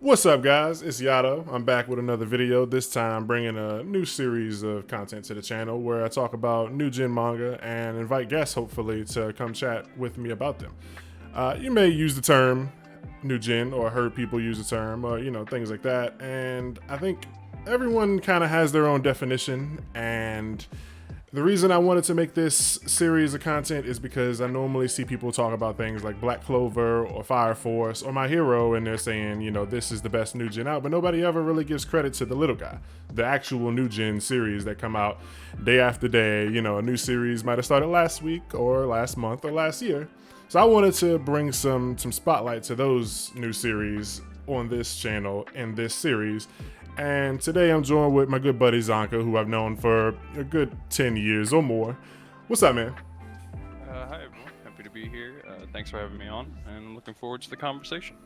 What's up, guys? It's Yato. I'm back with another video. This time, bringing a new series of content to the channel where I talk about new gen manga and invite guests, hopefully, to come chat with me about them. You may use the term new gen or heard people use the term, or things like that. And I think everyone kind of has their own definition, and the reason I wanted to make this series of content is because I normally see people talk about things like Black Clover or Fire Force or My Hero, and they're saying, this is the best new gen out, but nobody ever really gives credit to the little guy, the actual new gen series that come out day after day. A new series might have started last week or last month or last year. So I wanted to bring some spotlight to those new series on this channel in this series. And today I'm joined with my good buddy Zanka, who I've known for a good 10 years or more. What's up, man? Hi, everyone. Happy to be here. Thanks for having me on, and looking forward to the conversation.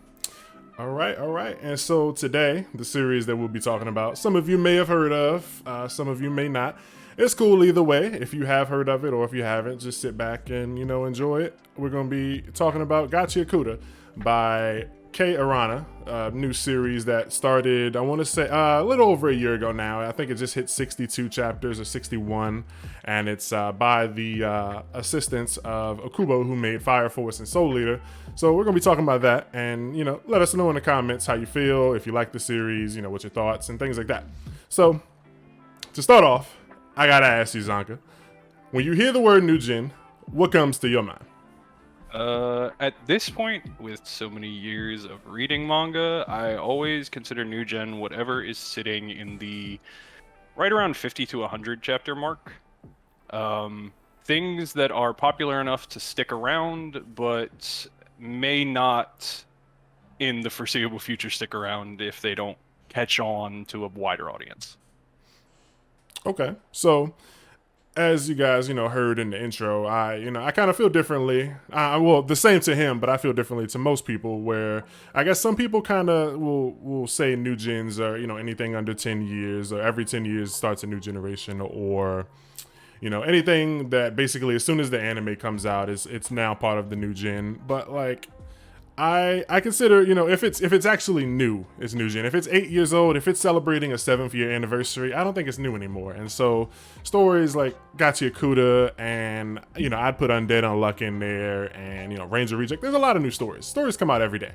All right, all right. And so today, the series that we'll be talking about, some of you may have heard of, some of you may not. It's cool either way. If you have heard of it or if you haven't, just sit back and, enjoy it. We're going to be talking about Gachiakuta by K. Arana, a new series that started, I want to say, a little over a year ago now. I think it just hit 62 chapters or 61, and it's by the assistants of Okubo, who made Fire Force and Soul Leader. So we're going to be talking about that, and, let us know in the comments how you feel, if you like the series, what your thoughts and things like that. So, to start off, I got to ask you, Zanka, when you hear the word new gen, what comes to your mind? At this point, with so many years of reading manga, I always consider new gen whatever is sitting in the right around 50 to 100 chapter mark. Things that are popular enough to stick around, but may not in the foreseeable future stick around if they don't catch on to a wider audience. Okay, so as you guys, heard in the intro, I kind of feel differently. Well, the same to him, but I feel differently to most people. Where I guess some people kind of will say new gens are, anything under 10 years, or every 10 years starts a new generation, or anything that basically as soon as the anime comes out is it's now part of the new gen. But like, I consider, if it's actually new, it's new gen. If it's 8 years old, if it's celebrating a 7th year anniversary, I don't think it's new anymore. And so stories like Gachiakuta and I'd put Undead Unluck in there, and Ranger Reject. There's a lot of new stories. Stories come out every day,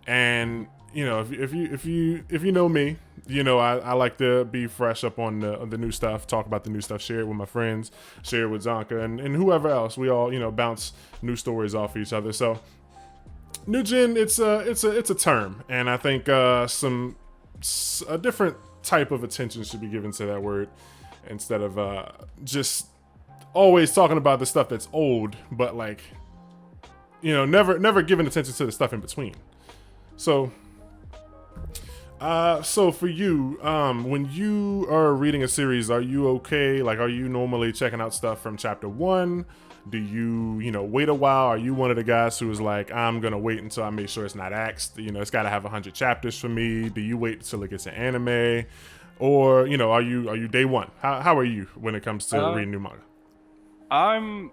and if you know me, I like to be fresh up on the new stuff, talk about the new stuff, share it with my friends, share it with Zonka and whoever else. We all bounce new stories off each other. So new gen, it's a term, and I think a different type of attention should be given to that word instead of just always talking about the stuff that's old, but like never giving attention to the stuff in between. So so for you, when you are reading a series, are you okay? Like, are you normally checking out stuff from chapter one? Do you, wait a while? Are you one of the guys who is like, I'm gonna wait until I make sure it's not axed? It's got to have 100 chapters for me. Do you wait until it gets an anime, or are you day one? How are you when it comes to Uh, reading new manga? I'm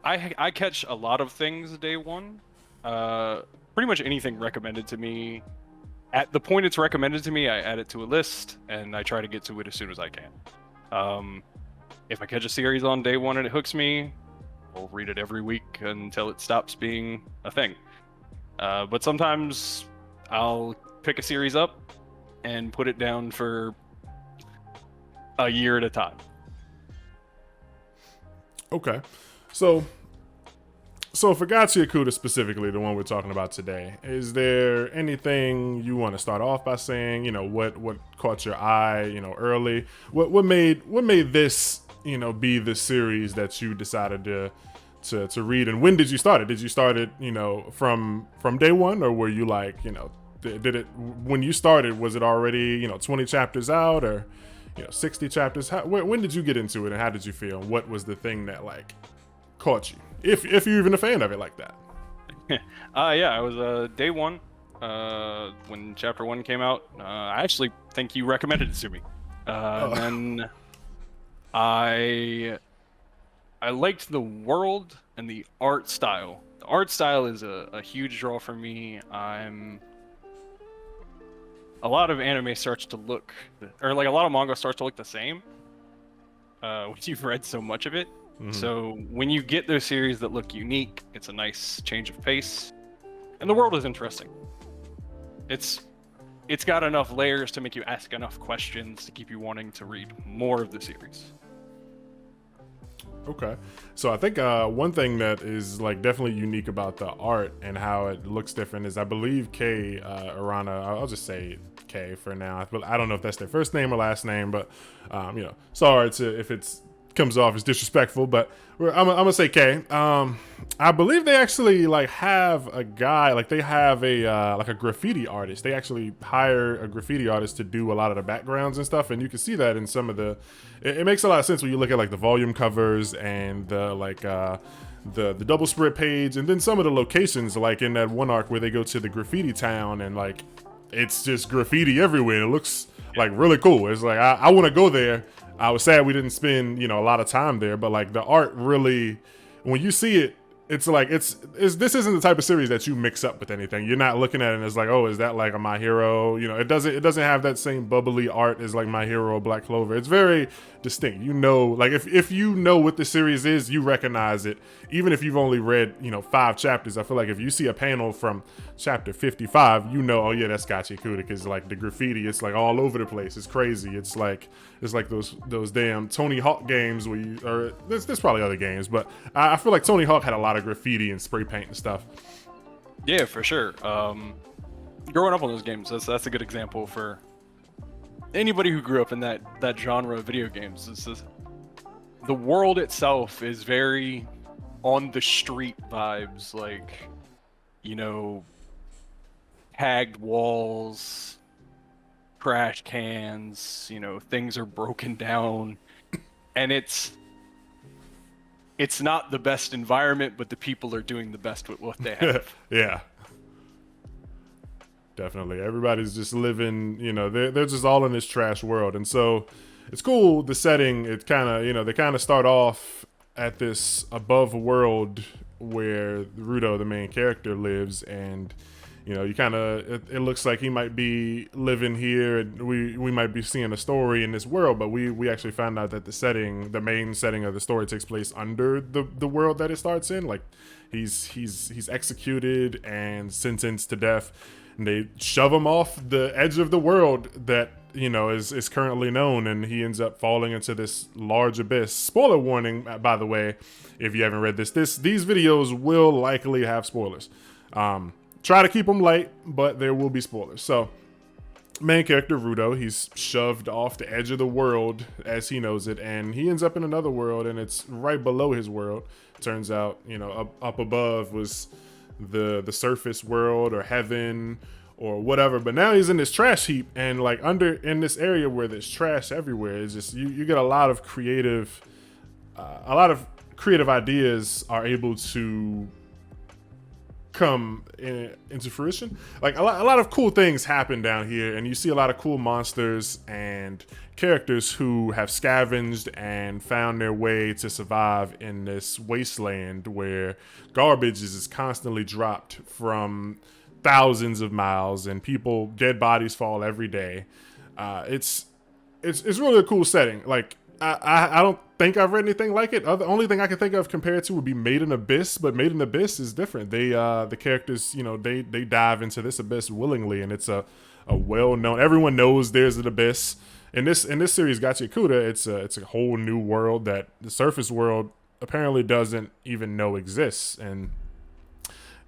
I catch a lot of things day one. Pretty much anything recommended to me. At the point it's recommended to me, I add it to a list and I try to get to it as soon as I can. Um, if I catch a series on day one and it hooks me, I'll read it every week until it stops being a thing. But sometimes I'll pick a series up and put it down for a year at a time. Okay, so for Gachiakuta specifically, the one we're talking about today, is there anything you want to start off by saying? What caught your eye? Early. What made this be the series that you decided to read? And when did you start it? Did you start it from day one, or were you like did it when you started? Was it already 20 chapters out, or 60 chapters? When did you get into it, and how did you feel? What was the thing that like caught you? If you're even a fan of it like that. Yeah, I was day one when chapter one came out. I actually think you recommended it to me. Oh. And then I liked the world and the art style. The art style is a huge draw for me. I'm a lot of anime starts to look, or like a lot of manga starts to look the same when you've read so much of it. So when you get those series that look unique, it's a nice change of pace, and the world is interesting. It's got enough layers to make you ask enough questions to keep you wanting to read more of the series. Okay, so I think one thing that is like definitely unique about the art and how it looks different is I believe Kei Arana. I'll just say Kei for now, but I don't know if that's their first name or last name. But sorry if it's comes off as disrespectful, but I'm gonna say Kei. I believe they actually like have a guy, like they have a like a graffiti artist. They actually hire a graffiti artist to do a lot of the backgrounds and stuff, and you can see that in some of the. It makes a lot of sense when you look at like the volume covers and the like the double spread page, and then some of the locations, like in that one arc where they go to the graffiti town and like it's just graffiti everywhere. It looks like really cool. It's like I want to go there. I was sad we didn't spend, a lot of time there, but like the art really, when you see it, it's like this isn't the type of series that you mix up with anything. You're not looking at it and it's like, oh, is that like a My Hero? It doesn't have that same bubbly art as like My Hero or Black Clover. It's very distinct. Like if you know what the series is, you recognize it. Even if you've only read, 5 chapters, I feel like if you see a panel from chapter 55, oh yeah, that's Gachiakuta, because like the graffiti, it's like all over the place. It's crazy. It's like those damn Tony Hawk games or there's probably other games, but I feel like Tony Hawk had a lot of graffiti and spray paint and stuff. Yeah, for sure. Growing up on those games, that's a good example for anybody who grew up in that genre of video games. The world itself is very on the street vibes, like, tagged walls, trash cans, things are broken down, and it's not the best environment, but the people are doing the best with what they have. Yeah. Definitely. Everybody's just living, they're just all in this trash world. And so it's cool, the setting, it kind of, they kind of start off at this above world where Rudo, the main character, lives, and you kind of it looks like he might be living here, and we might be seeing a story in this world, but we actually found out that the main setting of the story takes place under the world that it starts in. Like he's executed and sentenced to death, and they shove him off the edge of the world that is currently known, and he ends up falling into this large abyss. Spoiler warning, by the way, if you haven't read these videos will likely have spoilers. Try to keep them light, but there will be spoilers. So main character Rudo, he's shoved off the edge of the world as he knows it, and he ends up in another world, and it's right below his world. Turns out, up above was the surface world or heaven or whatever, but now he's in this trash heap, and like in this area where there's trash everywhere, it's just you get a lot of creative ideas are able to come into fruition. Like a lot of cool things happen down here, and you see a lot of cool monsters and characters who have scavenged and found their way to survive in this wasteland where garbage is constantly dropped from thousands of miles, and dead bodies fall every day. It's really a cool setting. Like I don't think I've read anything like it. The only thing I can think of compared to would be Made in Abyss, but Made in Abyss is different. They the characters, they dive into this abyss willingly, and it's a well-known. Everyone knows there's an abyss. In this series, Gachiakuta, it's a whole new world that the surface world apparently doesn't even know exists, and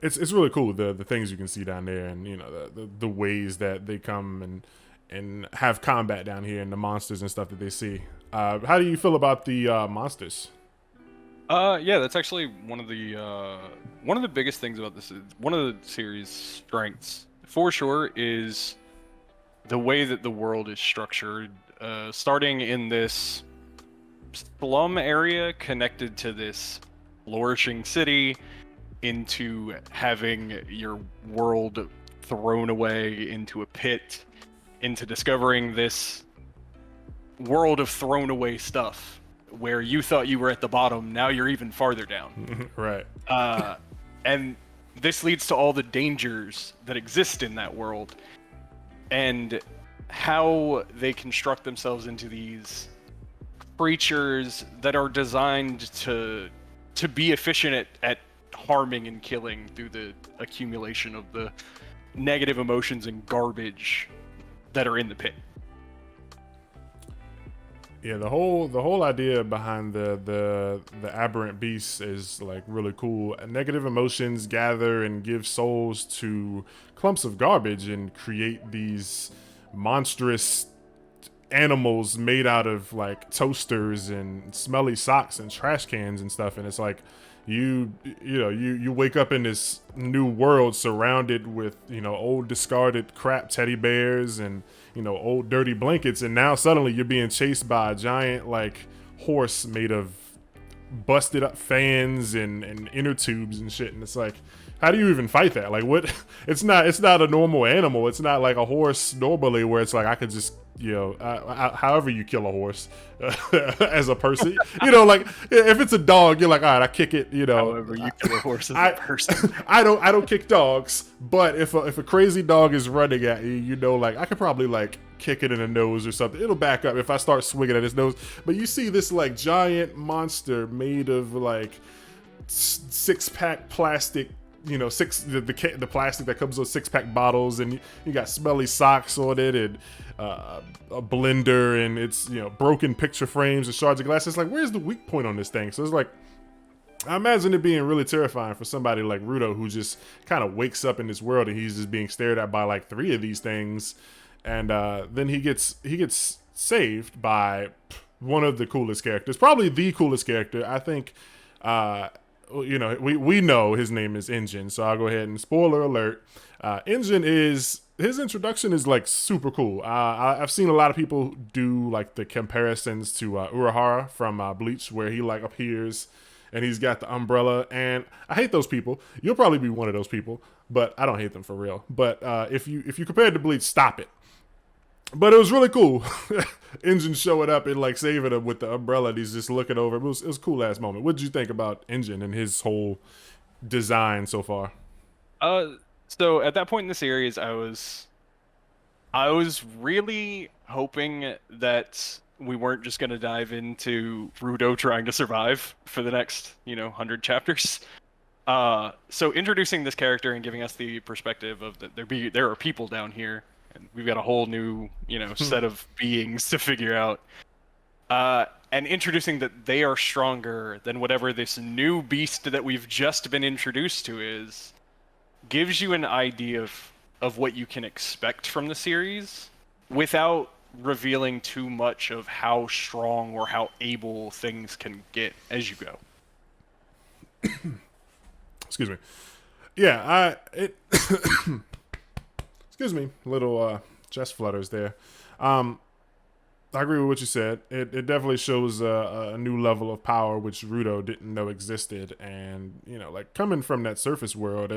it's really cool the things you can see down there, and the ways that they come and have combat down here, and the monsters and stuff that they see. How do you feel about the monsters? Yeah, that's actually one of the biggest things about this. One of the series' strengths, for sure, is the way that the world is structured. Starting in this slum area connected to this flourishing city, into having your world thrown away into a pit, into discovering this world of thrown away stuff where you thought you were at the bottom, now you're even farther down. Right. And this leads to all the dangers that exist in that world. and how they construct themselves into these creatures that are designed to be efficient at harming and killing through the accumulation of the negative emotions and garbage that are in the pit. Yeah, the whole idea behind the aberrant beasts is like really cool. Negative emotions gather and give souls to clumps of garbage and create these monstrous animals made out of like toasters and smelly socks and trash cans and stuff. And it's like you wake up in this new world surrounded with old discarded crap teddy bears and old dirty blankets, and now suddenly you're being chased by a giant like horse made of busted up fans and inner tubes and shit. And it's like, how do you even fight that? Like, what? It's not a normal animal. It's not like a horse normally where it's like I could just however you kill a horse as a person, like if it's a dog, you're like, all right, I kick it, However you kill a horse as a person. I don't kick dogs, but if a crazy dog is running at you, like I could probably like kick it in the nose or something. It'll back up if I start swinging at its nose. But you see this like giant monster made of like 6-pack plastic, the plastic that comes with 6-pack bottles, and you got smelly socks on it, and a blender, and it's broken picture frames and shards of glass. It's like, where's the weak point on this thing? So it's like, I imagine it being really terrifying for somebody like Rudo, who just kind of wakes up in this world and he's just being stared at by like 3 of these things, and then he gets saved by one of the coolest characters, probably the coolest character, I think. We know his name is Engine, so I'll go ahead and spoiler alert. His introduction is like super cool. I've seen a lot of people do like the comparisons to Urahara from Bleach, where he like appears and he's got the umbrella, and I hate those people. You'll probably be one of those people, but I don't hate them for real. But if you compare it to Bleach, stop it. But it was really cool. Engine showing up and like saving him with the umbrella, and he's just looking over. It was a cool ass moment. What did you think about Engine and his whole design so far? So at that point in the series, I was really hoping that we weren't just going to dive into Rudo trying to survive for the next 100 chapters. So introducing this character and giving us the perspective of that there are people down here. And we've got a whole new, set of beings to figure out. And introducing that they are stronger than whatever this new beast that we've just been introduced to is, gives you an idea of what you can expect from the series without revealing too much of how strong or how able things can get as you go. Excuse me. Yeah, excuse me, little chest flutters there. I agree with what you said. It definitely shows a new level of power which Rudo didn't know existed, and like coming from that surface world,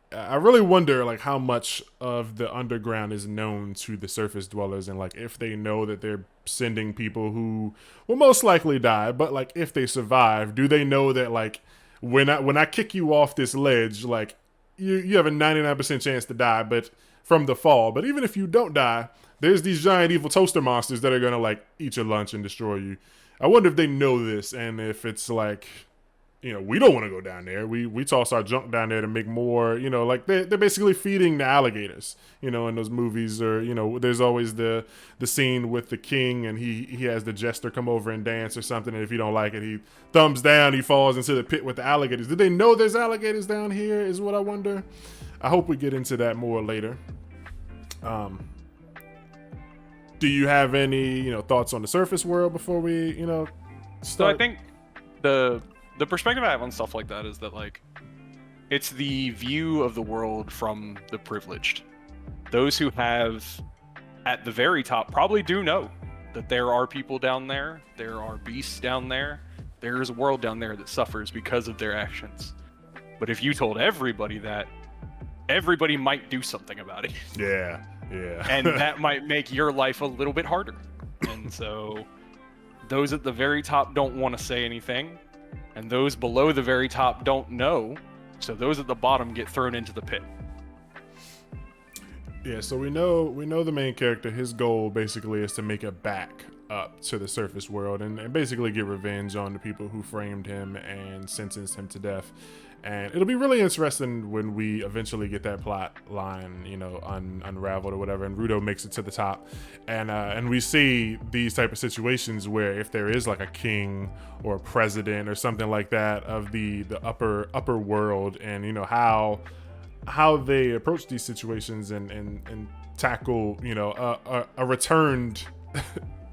I really wonder like how much of the underground is known to the surface dwellers, and like if they know that they're sending people who will most likely die, but like if they survive, do they know that like when I kick you off this ledge, like you have a 99% chance to die, but from the fall. But even if you don't die, there's these giant evil toaster monsters that are gonna like eat your lunch and destroy you. I wonder if they know this, and if it's like, we don't want to go down there. We toss our junk down there to make more, like they're basically feeding the alligators, in those movies. Or, there's always the scene with the king, and he has the jester come over and dance or something, and if you don't like it, he thumbs down, he falls into the pit with the alligators. Did they know there's alligators down here is what I wonder. I hope we get into that more later. Do you have any, thoughts on the surface world before we, start? So I think the perspective I have on stuff like that is that like it's the view of the world from the privileged. Those who have at the very top probably do know that there are people down there, there are beasts down there, there is a world down there that suffers because of their actions. But if you told everybody that, everybody might do something about it. Yeah. And that might make your life a little bit harder. And so those at the very top don't want to say anything, and those below the very top don't know, so those at the bottom get thrown into the pit. Yeah, so we know the main character. His goal basically is to make it back up to the surface world and basically get revenge on the people who framed him and sentenced him to death. And it'll be really interesting when we eventually get that plot line, unraveled or whatever, and Rudo makes it to the top, and we see these type of situations where if there is like a king or a president or something like that of the upper world, and how they approach these situations and tackle a returned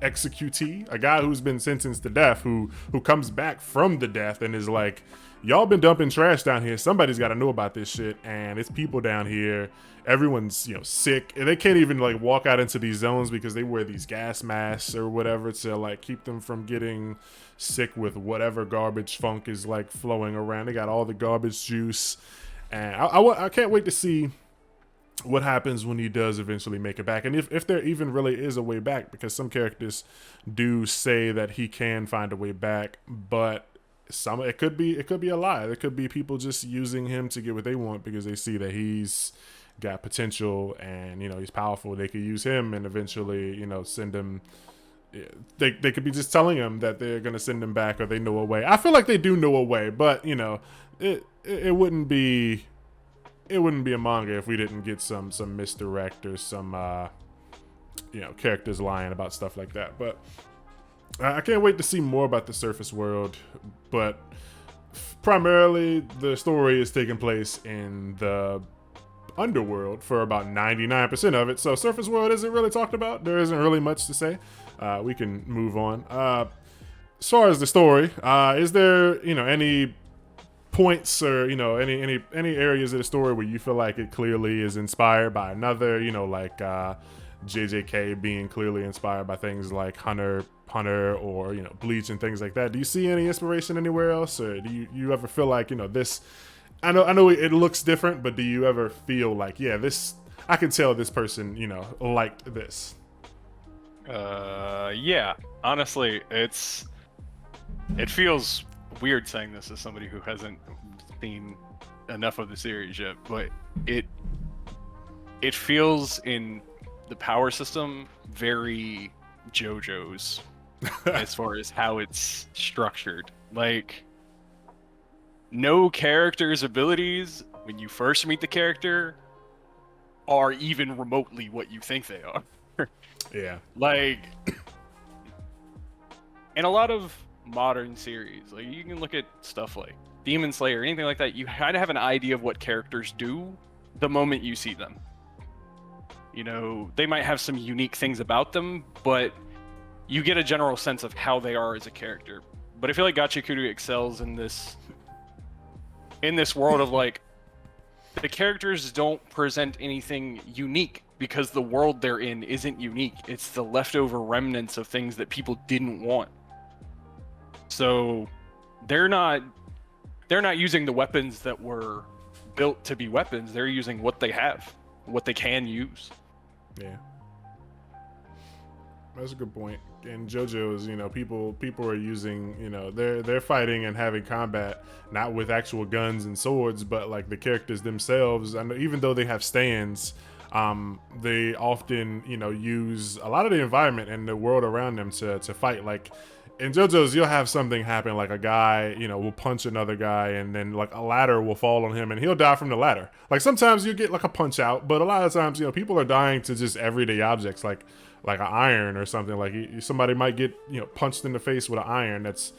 executee, a guy who's been sentenced to death, who comes back from the death and is like, y'all been dumping trash down here, somebody's got to know about this shit, and it's people down here, everyone's sick, and they can't even like walk out into these zones because they wear these gas masks or whatever to like keep them from getting sick with whatever garbage funk is like flowing around. They got all the garbage juice. And I can't wait to see what happens when he does eventually make it back, and if there even really is a way back, because some characters do say that he can find a way back, but it could be a lie. It could be people just using him to get what they want because they see that he's got potential and he's powerful. They could use him and eventually send him. They could be just telling him that they're gonna send him back, or they know a way. I feel like they do know a way, but it wouldn't be a manga if we didn't get some misdirect or some characters lying about stuff like that. But I can't wait to see more about the surface world. But primarily the story is taking place in the underworld for about 99% of it, so surface world isn't really talked about. There isn't really much to say. We can move on. As far as the story, is there any points or any areas of the story where you feel like it clearly is inspired by another, like JJK being clearly inspired by things like Hunter or Bleach and things like that? Do you see any inspiration anywhere else, or do you ever feel like this? I know it looks different, but do you ever feel like, yeah, this, I can tell this person liked this? Yeah, honestly, it feels weird saying this as somebody who hasn't seen enough of the series yet, but it feels in the power system very JoJo's as far as how it's structured. Like, no character's abilities when you first meet the character are even remotely what you think they are. Yeah. Like, in a lot of modern series, like you can look at stuff like Demon Slayer, anything like that, you kind of have an idea of what characters do the moment you see them. They might have some unique things about them, but you get a general sense of how they are as a character. But I feel like Gachiakuta excels in this world of like, the characters don't present anything unique because the world they're in isn't unique. It's the leftover remnants of things that people didn't want. So they're not using the weapons that were built to be weapons. They're using what they have, what they can use. Yeah. That's a good point. And JoJo's, people are using, they're fighting and having combat not with actual guns and swords, but like the characters themselves. And even though they have stands, they often, use a lot of the environment and the world around them to fight. Like in JoJo's, you'll have something happen, like a guy, will punch another guy, and then like a ladder will fall on him and he'll die from the ladder. Like sometimes you get like a punch out, but a lot of times, people are dying to just everyday objects like an iron or something. Like somebody might get punched in the face with an iron that's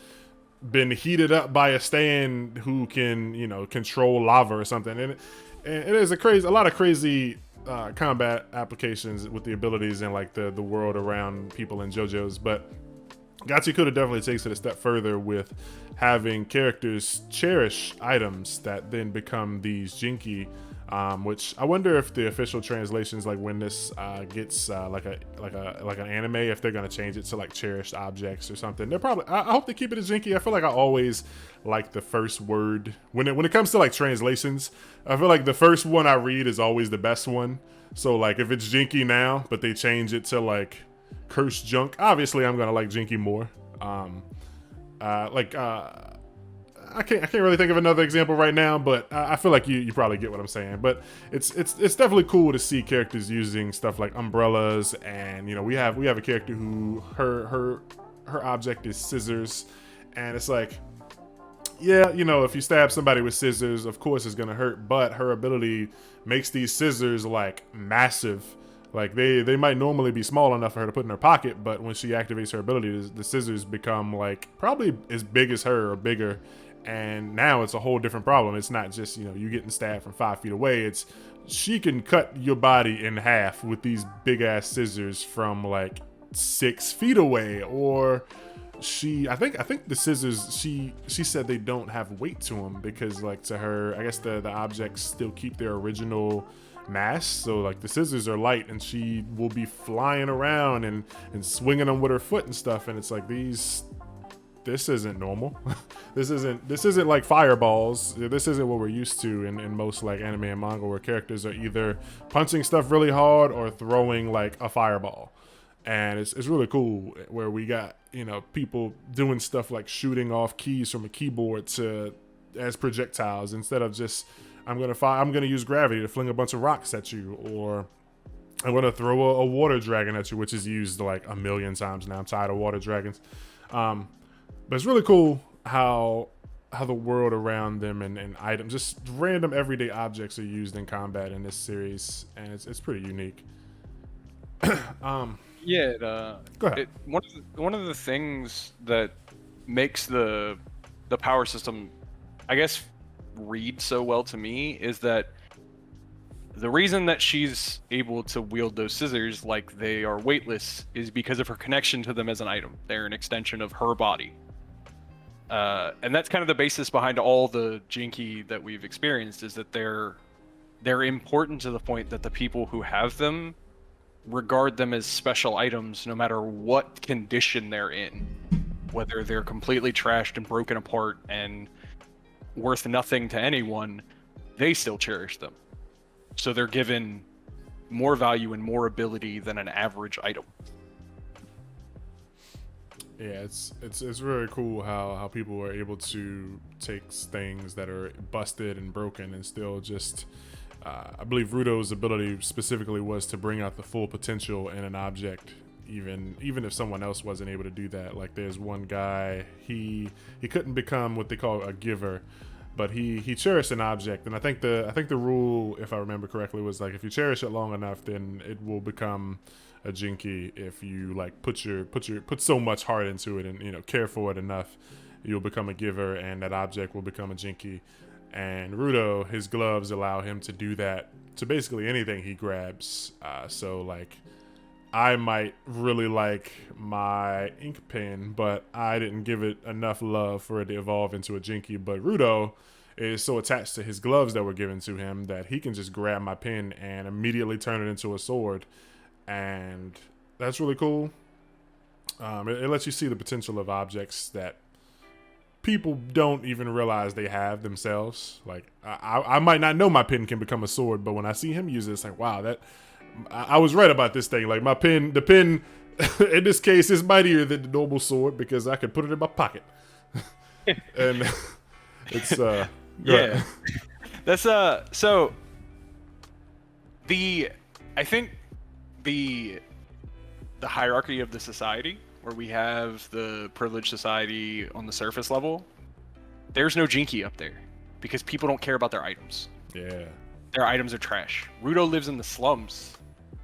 been heated up by a stand who can control lava or something. And it is a lot of crazy combat applications with the abilities and like the world around people in JoJo's. But Gachiakuta definitely takes it a step further with having characters cherish items that then become these Jinky, which I wonder if the official translations, like when this gets like an anime, if they're gonna change it to like cherished objects or something. They're probably. I hope they keep it as Jinky. I feel like I always like the first word when it comes to like translations. I feel like the first one I read is always the best one. So like if it's Jinky now, but they change it to like cursed junk, obviously I'm gonna like Jinky more. I I can't really think of another example right now, but I feel like you probably get what I'm saying. But it's definitely cool to see characters using stuff like umbrellas, and we have a character who her object is scissors, and it's like, yeah, if you stab somebody with scissors, of course it's gonna hurt, but her ability makes these scissors like massive. Like they might normally be small enough for her to put in her pocket, but when she activates her ability, the scissors become like probably as big as her or bigger. And now it's a whole different problem. It's not just, you getting stabbed from 5 feet away. It's she can cut your body in half with these big ass scissors from like 6 feet away. Or I think the scissors, she said they don't have weight to them because, like, to her, I guess the objects still keep their original mass, so like the scissors are light, and she will be flying around and swinging them with her foot and stuff, and it's like, this isn't normal. this isn't like fireballs. This isn't what we're used to in most like anime and manga, where characters are either punching stuff really hard or throwing like a fireball. And it's really cool where we got, people doing stuff like shooting off keys from a keyboard as projectiles, instead of just, I'm gonna use gravity to fling a bunch of rocks at you, or I'm gonna throw a water dragon at you, which is used like a million times now. I'm tired of water dragons. But it's really cool how the world around them and items, just random everyday objects, are used in combat in this series, and it's pretty unique. Yeah, Go ahead. one of the things that makes the power system, I guess, read so well to me is that the reason that she's able to wield those scissors like they are weightless is because of her connection to them as an item. They're an extension of her body. And that's kind of the basis behind all the Jinky that we've experienced, is that they're important to the point that the people who have them regard them as special items no matter what condition they're in. Whether they're completely trashed and broken apart and worth nothing to anyone, they still cherish them. So they're given more value and more ability than an average item. Yeah, it's really cool how people are able to take things that are busted and broken and still just, I believe Rudo's ability specifically was to bring out the full potential in an object, even if someone else wasn't able to do that. Like, there's one guy, he couldn't become what they call a giver, but he cherished an object, and I think the rule, if I remember correctly, was like, if you cherish it long enough, then it will become a Jinky. If you like put so much heart into it and care for it enough, you'll become a giver, and that object will become a Jinky. And Rudo, his gloves allow him to do that to basically anything he grabs. So like, I might really like my ink pen, but I didn't give it enough love for it to evolve into a Jinky. But Rudo is so attached to his gloves that were given to him that he can just grab my pen and immediately turn it into a sword. And that's really cool. It lets you see the potential of objects that people don't even realize they have themselves. Like, I might not know my pen can become a sword, but when I see him use it, it's like, wow, that I was right about this thing. Like, the pen in this case is mightier than the normal sword because I could put it in my pocket. And it's yeah. That's so I think the hierarchy of the society, where we have the privileged society on the surface level, there's no Jinky up there because people don't care about their items. Yeah. Their items are trash. Rudo lives in the slums,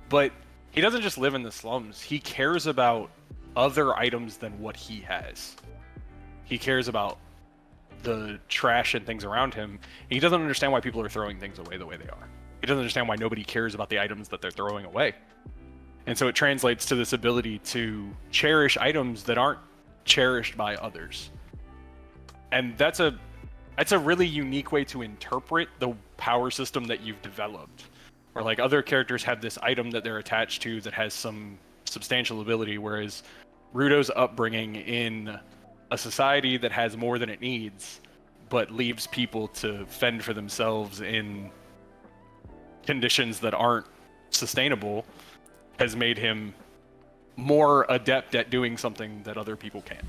but he doesn't just live in the slums. He cares about other items than what he has. He cares about the trash and things around him. He doesn't understand why people are throwing things away the way they are. He doesn't understand why nobody cares about the items that they're throwing away. And so it translates to this ability to cherish items that aren't cherished by others. And that's a really unique way to interpret the power system that you've developed. Or like, other characters have this item that they're attached to that has some substantial ability, whereas Rudo's upbringing in a society that has more than it needs, but leaves people to fend for themselves in conditions that aren't sustainable, has made him more adept at doing something that other people can't.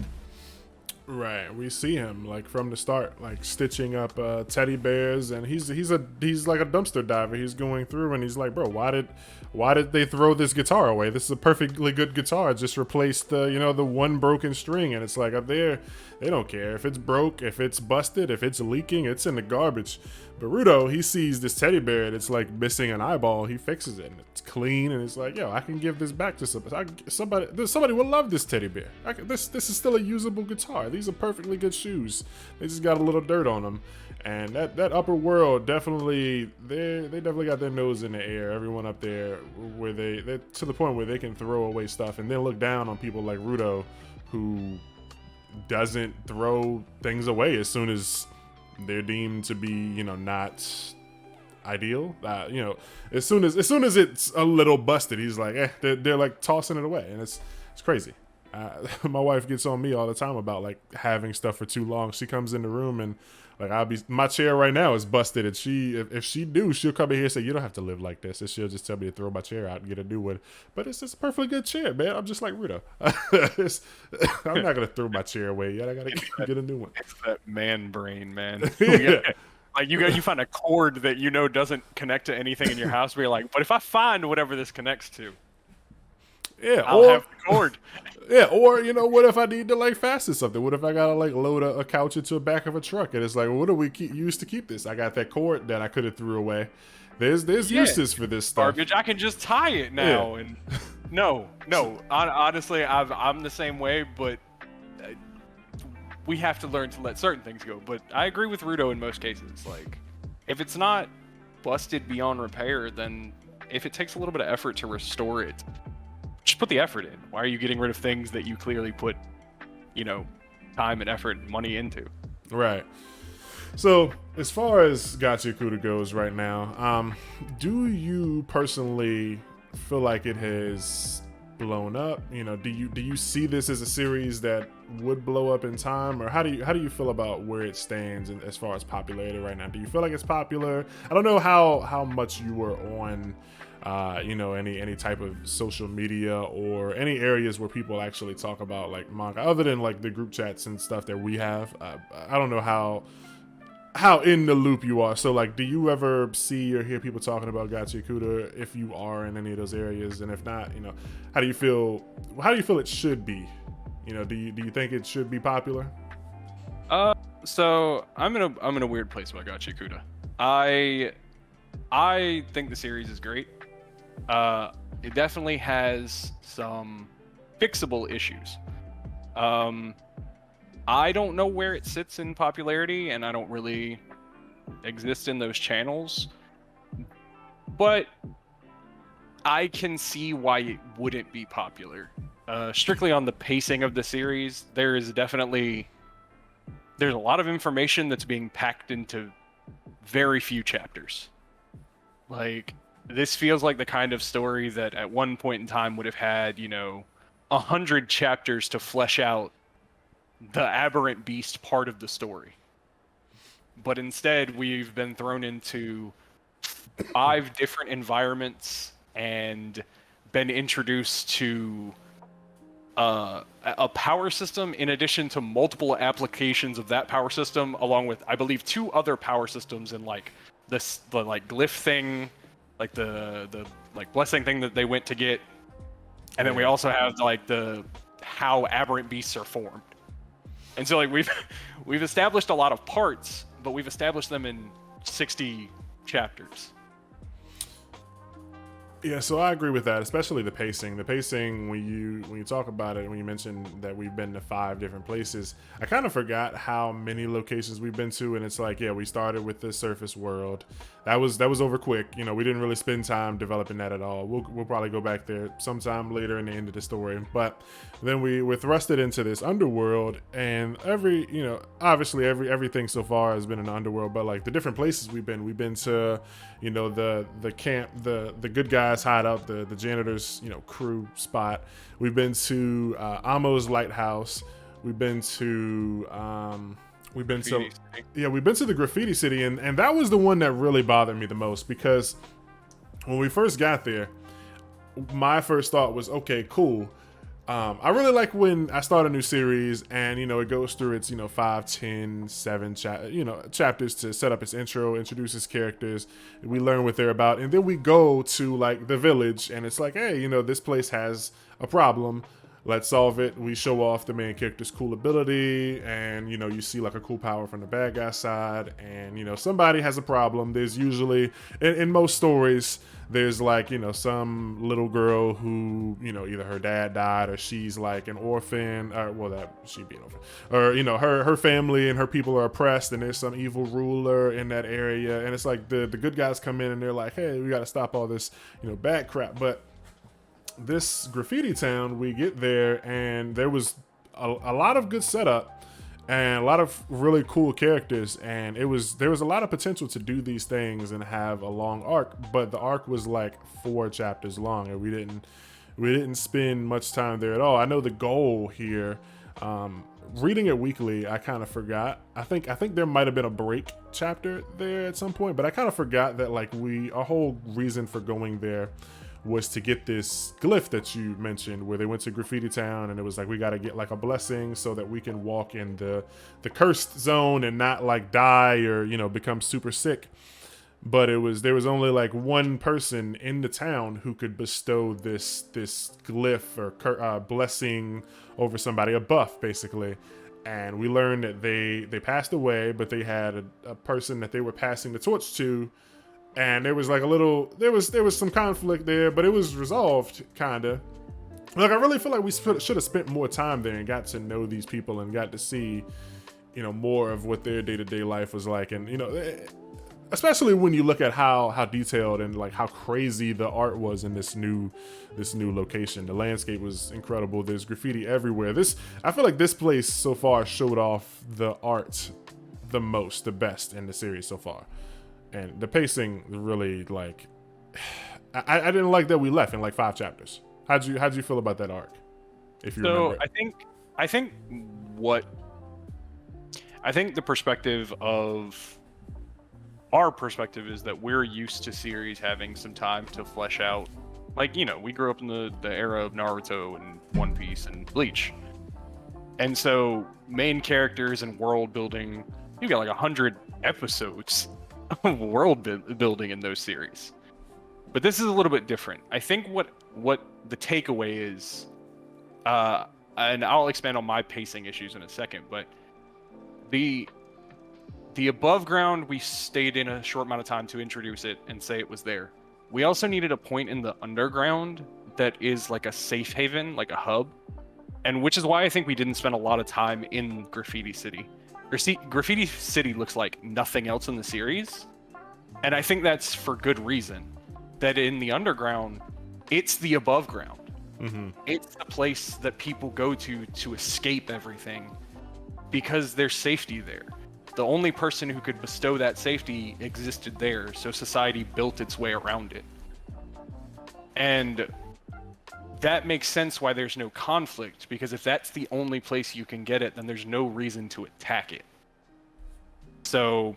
Right, we see him like from the start, like stitching up teddy bears, and he's like a dumpster diver. He's going through, and he's like, bro, why did they throw this guitar away? This is a perfectly good guitar. Just replace the the one broken string, and it's like up there, they don't care if it's broke, if it's busted, if it's leaking, it's in the garbage. But Rudo, he sees this teddy bear that's like missing an eyeball. He fixes it, and it's clean, and it's like, yo, I can give this back to somebody. Somebody will love this teddy bear. This is still a usable guitar. These are perfectly good shoes. They just got a little dirt on them, and that upper world definitely they definitely got their nose in the air. Everyone up there, where they're to the point where they can throw away stuff and then look down on people like Rudo, who doesn't throw things away as soon as they're deemed to be not ideal. As soon as it's a little busted, he's like, they're like tossing it away, and it's crazy. My wife gets on me all the time about like having stuff for too long. She comes in the room and like my chair right now is busted, and if she'll come in here and say, you don't have to live like this, and she'll just tell me to throw my chair out and get a new one. But it's just a perfectly good chair, man. I'm just like Rudo. I'm not gonna throw my chair away yet. I gotta get a new one. It's that man brain, man. Yeah. Like you find a cord that doesn't connect to anything in your house, but you're like, but if I find whatever this connects to, yeah, I'll have the cord. Yeah, or what if I need to like fasten something? What if I gotta like load a couch into the back of a truck, and it's like, well, what do we use to keep this? I got that cord that I could have threw away. There's uses for this stuff. Garbage. I can just tie it now. Yeah. And no. Honestly, I'm the same way, but we have to learn to let certain things go. But I agree with Rudo in most cases. Like, if it's not busted beyond repair, then if it takes a little bit of effort to restore it, just put the effort in. Why are you getting rid of things that you clearly put, time and effort and money into? Right. So, as far as Gachiakuta goes right now, do you personally feel like it has blown up? Do you see this as a series that would blow up in time, or how do you feel about where it stands as far as popularity right now? Do you feel like it's popular? I don't know how much you were on any type of social media or any areas where people actually talk about like manga, other than like the group chats and stuff that we have. I don't know how in the loop you are. So like, do you ever see or hear people talking about Gachiakuta, if you are in any of those areas? And if not, how do you feel it should be? Do you think it should be popular? So I'm in a weird place about Gachiakuta. I think the series is great. It definitely has some fixable issues. I don't know where it sits in popularity, and I don't really exist in those channels, but I can see why it wouldn't be popular. Strictly on the pacing of the series, there's a lot of information that's being packed into very few chapters. Like, this feels like the kind of story that at one point in time would have had, 100 chapters to flesh out the aberrant beast part of the story. But instead, we've been thrown into 5 different environments and been introduced to a power system, in addition to multiple applications of that power system, along with, I believe, 2 other power systems in like the like glyph thing, like the like blessing thing that they went to get, and then we also have like the how aberrant beasts are formed. And so like we've established a lot of parts, but we've established them in 60 chapters. Yeah, so I agree with that, especially the pacing. The pacing, when you talk about it, when you mentioned that we've been to 5 different places, I kind of forgot how many locations we've been to, and it's like, yeah, we started with the surface world. That was over quick. We didn't really spend time developing that at all. We'll probably go back there sometime later in the end of the story. But then we're thrusted into this underworld, and obviously everything so far has been in the underworld, but like the different places we've been to, the camp, the good guys hideout, the janitor's crew spot. We've been to Amo's lighthouse. We've been to the graffiti city, and that was the one that really bothered me the most, because when we first got there, my first thought was, okay, cool, I really like when I start a new series and, it goes through its, 5, 10, 7, chapters to set up its intro, introduce its characters. We learn what they're about. And then we go to, like, the village and it's like, hey, this place has a problem. Let's solve it. We show off the main character's cool ability and, you see, like, a cool power from the bad guy side. And, somebody has a problem. There's usually, in most stories, there's like some little girl who either her dad died or she's like an orphan, or well, that she'd be an orphan, or her family and her people are oppressed and there's some evil ruler in that area, and it's like the good guys come in and they're like, hey, we got to stop all this bad crap. But this graffiti town, we get there and there was a lot of good setup and a lot of really cool characters, and there was a lot of potential to do these things and have a long arc, but the arc was like 4 chapters long and we didn't spend much time there at all. I know the goal here, reading it weekly, I kind of forgot. I think there might have been a break chapter there at some point, but I kind of forgot that like our whole reason for going there was to get this glyph that you mentioned, where they went to Graffiti Town and it was like, we got to get like a blessing so that we can walk in the cursed zone and not like die or become super sick. But there was only like one person in the town who could bestow this glyph or blessing over somebody, a buff basically. And we learned that they passed away, but they had a person that they were passing the torch to. And there was like there was some conflict there, but it was resolved, kind of. Like, I really feel like we should have spent more time there and got to know these people and got to see, more of what their day-to-day life was like. And, especially when you look at how detailed and like how crazy the art was in this new location. The landscape was incredible. There's graffiti everywhere. I feel like this place so far showed off the art the best in the series so far. And the pacing really, like, I didn't like that we left in like 5 chapters. How'd you feel about that arc? If you remember. I think the perspective of our perspective is that we're used to series having some time to flesh out. Like, we grew up in the era of Naruto and One Piece and Bleach. And so main characters and world building, you got like 100 episodes of world building in those series. But this is a little bit different. I think what the takeaway is, and I'll expand on my pacing issues in a second, but the above ground, we stayed in a short amount of time to introduce it and say it was there. We also needed a point in the underground that is like a safe haven, like a hub, and which is why I think we didn't spend a lot of time in Graffiti City. Graffiti City looks like nothing else in the series, and I think that's for good reason. That in the underground, it's the above ground. Mm-hmm. It's the place that people go to escape everything because there's safety there. The only person who could bestow that safety existed there, so society built its way around it. And that makes sense why there's no conflict, because if that's the only place you can get it, then there's no reason to attack it. So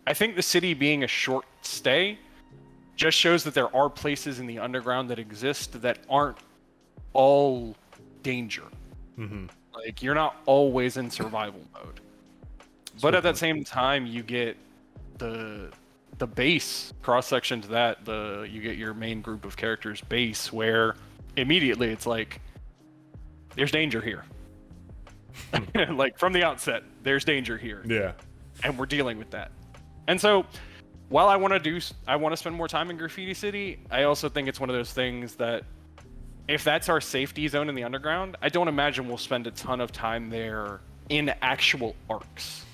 I think the city being a short stay just shows that there are places in the underground that exist that aren't all danger. Mm-hmm. Like, you're not always in survival mode. But at that same time, you get the base cross-section to that, you get your main group of characters base, where immediately it's like, there's danger here. Like, from the outset, there's danger here. Yeah. And we're dealing with that. And so, while I want to spend more time in Graffiti City, I also think it's one of those things that if that's our safety zone in the underground, I don't imagine we'll spend a ton of time there in actual arcs.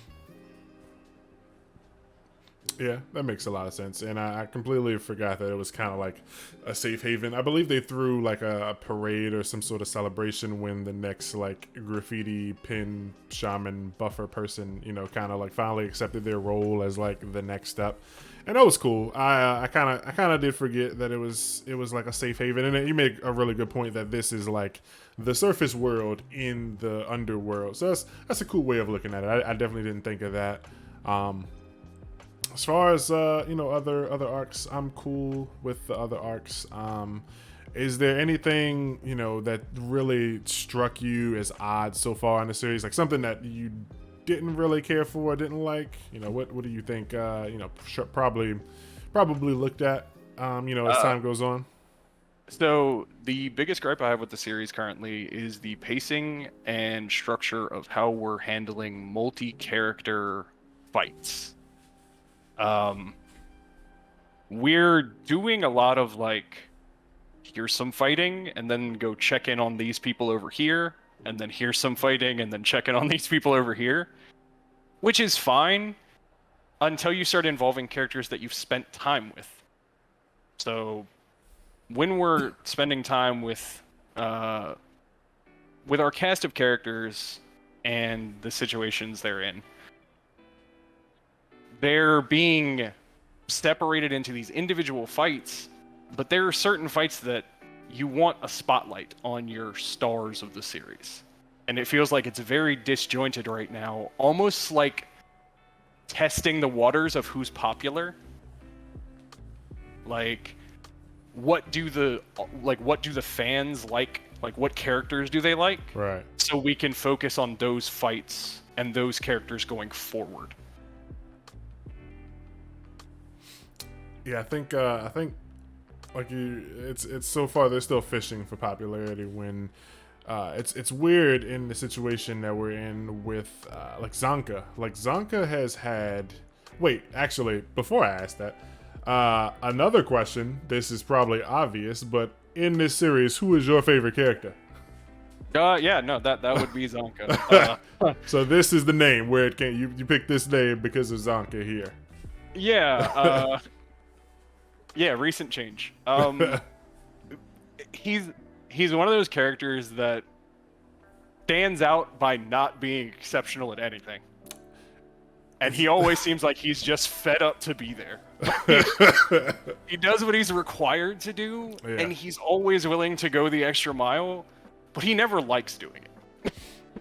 Yeah, that makes a lot of sense. And I completely forgot that it was kind of like a safe haven. I believe they threw like a parade or some sort of celebration when the next like graffiti pin shaman buffer person, kind of like finally accepted their role as like the next step. And that was cool. I kind of did forget that it was like a safe haven. And you make a really good point that this is like the surface world in the underworld. So that's a cool way of looking at it. I definitely didn't think of that. As far as other arcs, I'm cool with the other arcs. Is there anything, that really struck you as odd so far in the series? Like something that you didn't really care for, didn't like? What do you think, probably looked at, as Uh, time goes on? so the biggest gripe I have with the series currently is the pacing and structure of how we're handling multi-character fights. Um, we're doing a lot of like, here's some fighting, and then go check in on these people over here, and then here's some fighting, and then check in on these people over here, which is fine until you start involving characters that you've spent time with. So when we're spending time with our cast of characters and the situations they're in, they're being separated into these individual fights, but there are certain fights that you want a spotlight on your stars of the series. And it feels like it's very disjointed right now, almost like testing the waters of who's popular. Like what do the fans like? Like what characters do they like? Right. So we can focus on those fights and those characters going forward. Yeah, I think like it's so far they're still fishing for popularity when it's weird in the situation that we're in with like Zanka. Like Zanka has had. Wait, actually, before I ask that, another question. This is probably obvious, but in this series, who is your favorite character? Yeah, no, that would be Zanka. So this is the name where it can you picked this name because of Zanka here. Yeah, yeah, recent change. He's one of those characters that stands out by not being exceptional at anything. And he always seems like he's just fed up to be there. He does what he's required to do, Yeah. and he's always willing to go the extra mile, but he never likes doing it.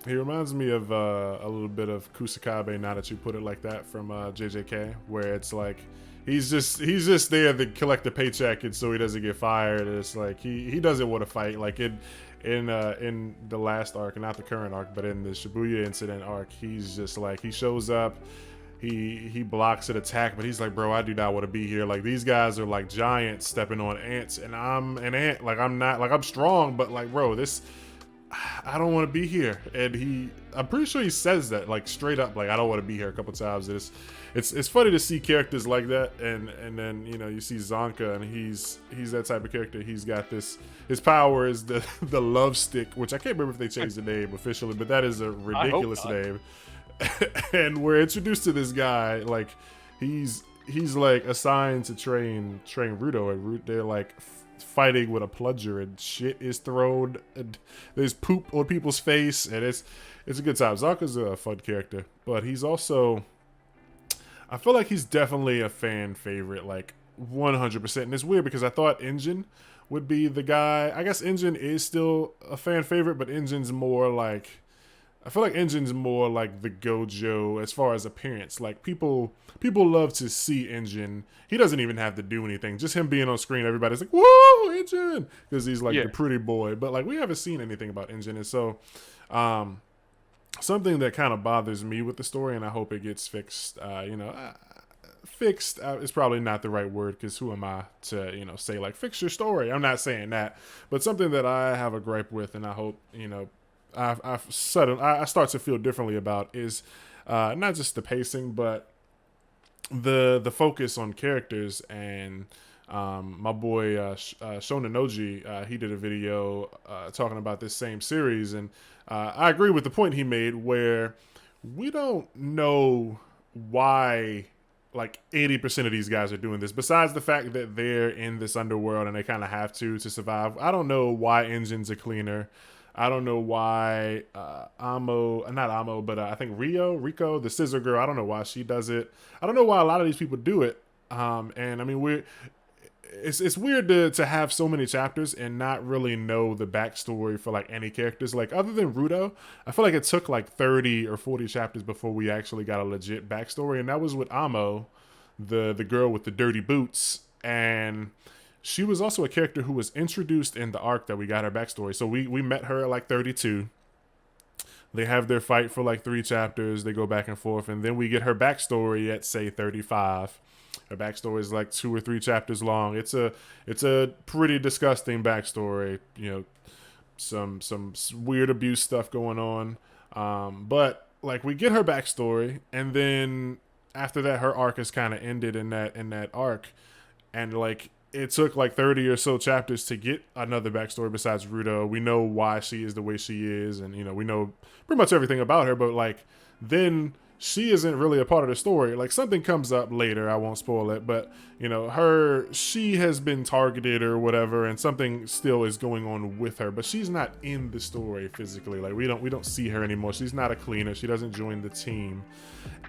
He reminds me of a little bit of Kusakabe, now that you put it like that, from JJK, where it's like he's just there to collect the paycheck, and so he doesn't get fired. And it's like he doesn't want to fight. Like in the last arc, not the current arc, but in the Shibuya incident arc, he's just like he shows up. He blocks an attack, but he's like, bro, I do not want to be here. Like these guys are like giants stepping on ants, and I'm an ant. Like I'm not, like I'm strong, but like, bro, I don't want to be here. And I'm pretty sure he says that like straight up, like I don't want to be here a couple times. It's funny to see characters like that, and then you see Zanka, and he's that type of character. He's got his power is the love stick, which I can't remember if they changed the name officially, but that is a ridiculous name. And we're introduced to this guy, like he's like assigned to train Rudo, and they're like fighting with a plunger, and shit is thrown, and there's poop on people's face, and it's a good time. Zanka's a fun character, but he's also, I feel like he's definitely a fan favorite, like 100%. And it's weird because I thought Engine would be the guy. I guess Engine is still a fan favorite, but Engine's more like, I feel like Engine's more like the Gojo as far as appearance. Like people love to see Engine. He doesn't even have to do anything. Just him being on screen, everybody's like, "Whoa, Engine!" Because he's like the pretty boy. But like we haven't seen anything about Engine, and so something that kind of bothers me with the story, and I hope it gets fixed. Fixed is probably not the right word, because who am I to say like fix your story? I'm not saying that, but something that I have a gripe with, and I hope I start to feel differently about is not just the pacing, but the focus on characters. And my boy Shonen Noji, he did a video talking about this same series, and I agree with the point he made, where we don't know why like 80% of these guys are doing this, besides the fact that they're in this underworld and they kind of have to survive. I don't know why Engine's a cleaner. I don't know why I think Rico, the scissor girl, I don't know why she does it. I don't know why a lot of these people do it. And I mean, it's weird to have so many chapters and not really know the backstory for like any characters. Like other than Rudo, I feel like it took like 30 or 40 chapters before we actually got a legit backstory. And that was with Amo, the girl with the dirty boots. And she was also a character who was introduced in the arc that we got her backstory. So we met her at like 32. They have their fight for like 3 chapters. They go back and forth, and then we get her backstory at say 35. Her backstory is like 2 or 3 chapters long. It's a pretty disgusting backstory. You know, some weird abuse stuff going on. But like we get her backstory, and then after that, her arc is kind of ended in that arc, and like it took like 30 or so chapters to get another backstory besides Rudo. We know why she is the way she is, and we know pretty much everything about her, but like then she isn't really a part of the story. Like something comes up later, I won't spoil it, but she has been targeted or whatever, and something still is going on with her, but she's not in the story physically. Like we don't see her anymore. She's not a cleaner. She doesn't join the team.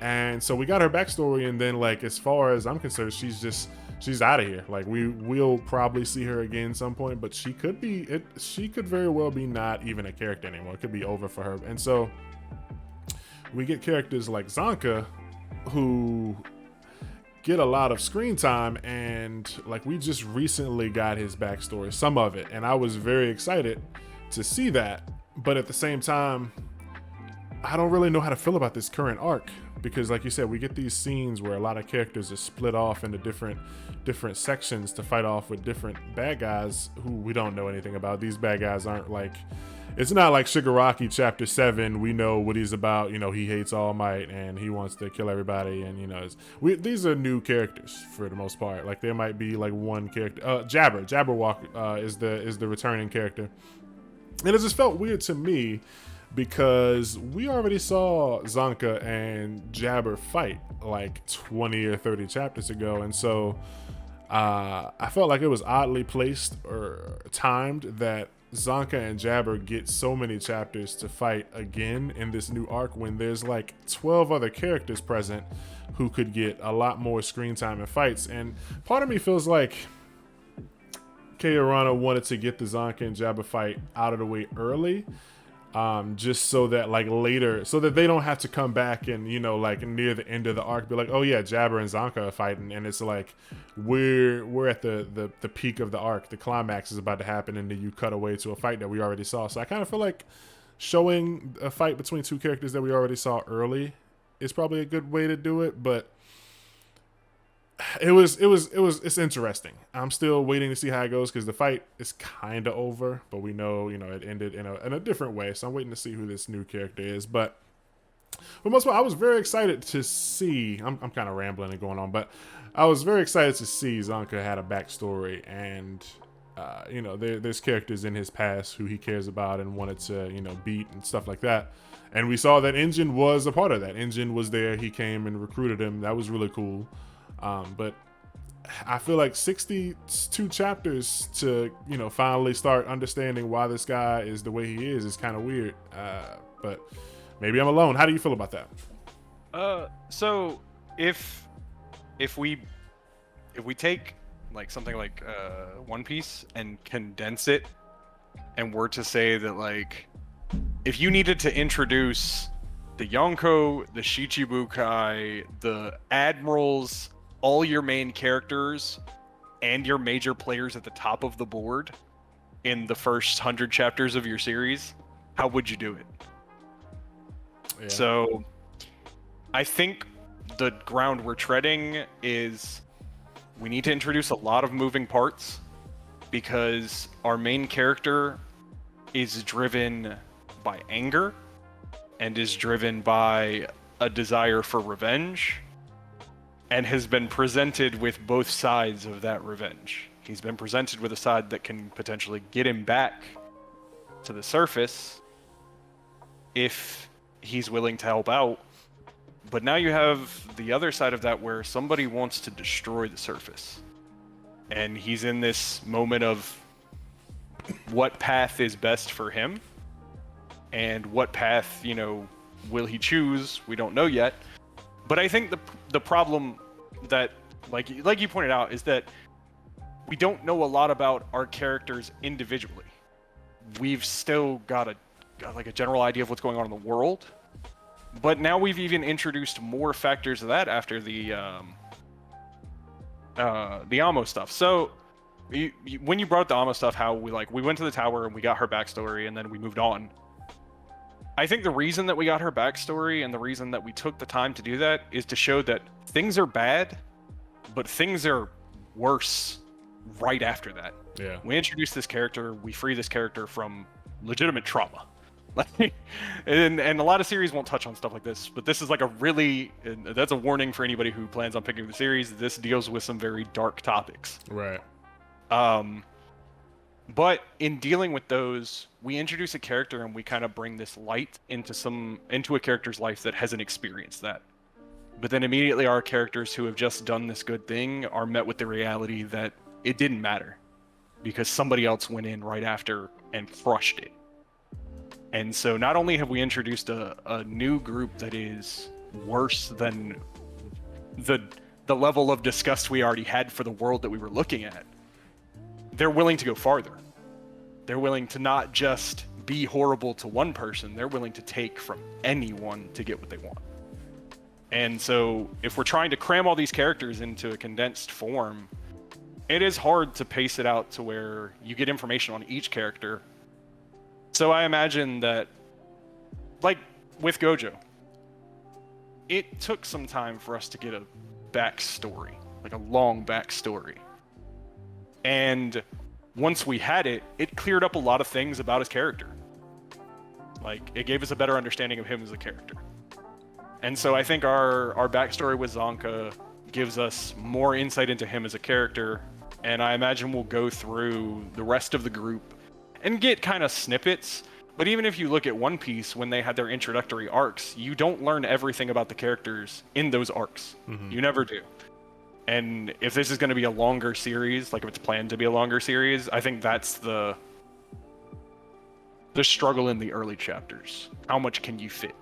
And so we got her backstory, and then like as far as I'm concerned, she's out of here. Like we'll probably see her again some point, but she could very well be not even a character anymore. It could be over for her. And so we get characters like Zanka who get a lot of screen time, and like we just recently got his backstory, some of it, and I was very excited to see that. But at the same time, I don't really know how to feel about this current arc, because like you said, we get these scenes where a lot of characters are split off into different sections to fight off with different bad guys who we don't know anything about. These bad guys aren't like, it's not like Shigaraki chapter 7. We know what he's about. He hates All Might and he wants to kill everybody. And these are new characters for the most part. Like there might be like one character. Jabberwock is the returning character, and it just felt weird to me because we already saw Zanka and Jabber fight like 20 or 30 chapters ago, and so I felt like it was oddly placed or timed that Zanka and Jabber get so many chapters to fight again in this new arc when there's like 12 other characters present who could get a lot more screen time and fights. And part of me feels like Kei Arana wanted to get the Zanka and Jabber fight out of the way early, just so that like later, so that they don't have to come back and like near the end of the arc be like, oh yeah, Jabber and Zanka are fighting, and it's like we're at the peak of the arc, the climax is about to happen, and then you cut away to a fight that we already saw. So I kind of feel like showing a fight between 2 characters that we already saw early is probably a good way to do it, but it's interesting. I'm still waiting to see how it goes because the fight is kind of over, but we know it ended in a different way. So I'm waiting to see who this new character is. But for most part, I was very excited to see. I'm kind of rambling and going on, but I was very excited to see Zanka had a backstory, and there's characters in his past who he cares about and wanted to beat and stuff like that. And we saw that Engine was a part of that. Engine was there. He came and recruited him. That was really cool. But I feel like 62 chapters to finally start understanding why this guy is the way he is kind of weird. But maybe I'm alone. How do you feel about that? So if we take like something like One Piece and condense it, and were to say that like if you needed to introduce the Yonko, the Shichibukai, the admirals, all your main characters and your major players at the top of the board in the first 100 chapters of your series, how would you do it? Yeah. So I think the ground we're treading is we need to introduce a lot of moving parts, because our main character is driven by anger and is driven by a desire for revenge, and has been presented with both sides of that revenge. He's been presented with a side that can potentially get him back to the surface if he's willing to help out. But now you have the other side of that where somebody wants to destroy the surface. And he's in this moment of what path is best for him, and what path, will he choose? We don't know yet. But I think the problem that, like you pointed out, is that we don't know a lot about our characters individually. We've still got a general idea of what's going on in the world, but now we've even introduced more factors of that after the Amo stuff. So when you brought up the Amma stuff, how we went to the tower and we got her backstory and then we moved on. I think the reason that we got her backstory and the reason that we took the time to do that is to show that things are bad, but things are worse right after that. Yeah. We introduce this character, we free this character from legitimate trauma. Like, and a lot of series won't touch on stuff like this, but this is like a really, and that's a warning for anybody who plans on picking the series. This deals with some very dark topics. Right. But in dealing with those, we introduce a character and we kind of bring this light into a character's life that hasn't experienced that. But then immediately our characters who have just done this good thing are met with the reality that it didn't matter because somebody else went in right after and crushed it. And so not only have we introduced a new group that is worse than the level of disgust we already had for the world that we were looking at, they're willing to go farther. They're willing to not just be horrible to one person, they're willing to take from anyone to get what they want. And so if we're trying to cram all these characters into a condensed form, it is hard to pace it out to where you get information on each character. So I imagine that, like with Gojo, it took some time for us to get a backstory, like a long backstory. And once we had it, it cleared up a lot of things about his character. Like, it gave us a better understanding of him as a character. And so I think our backstory with Zanka gives us more insight into him as a character, and I imagine we'll go through the rest of the group and get kind of snippets. But even if you look at One Piece, when they had their introductory arcs, you don't learn everything about the characters in those arcs. Mm-hmm. You never do. And if this is going to be a longer series, like if it's planned to be a longer series, I think that's the struggle in the early chapters. How much can you fit?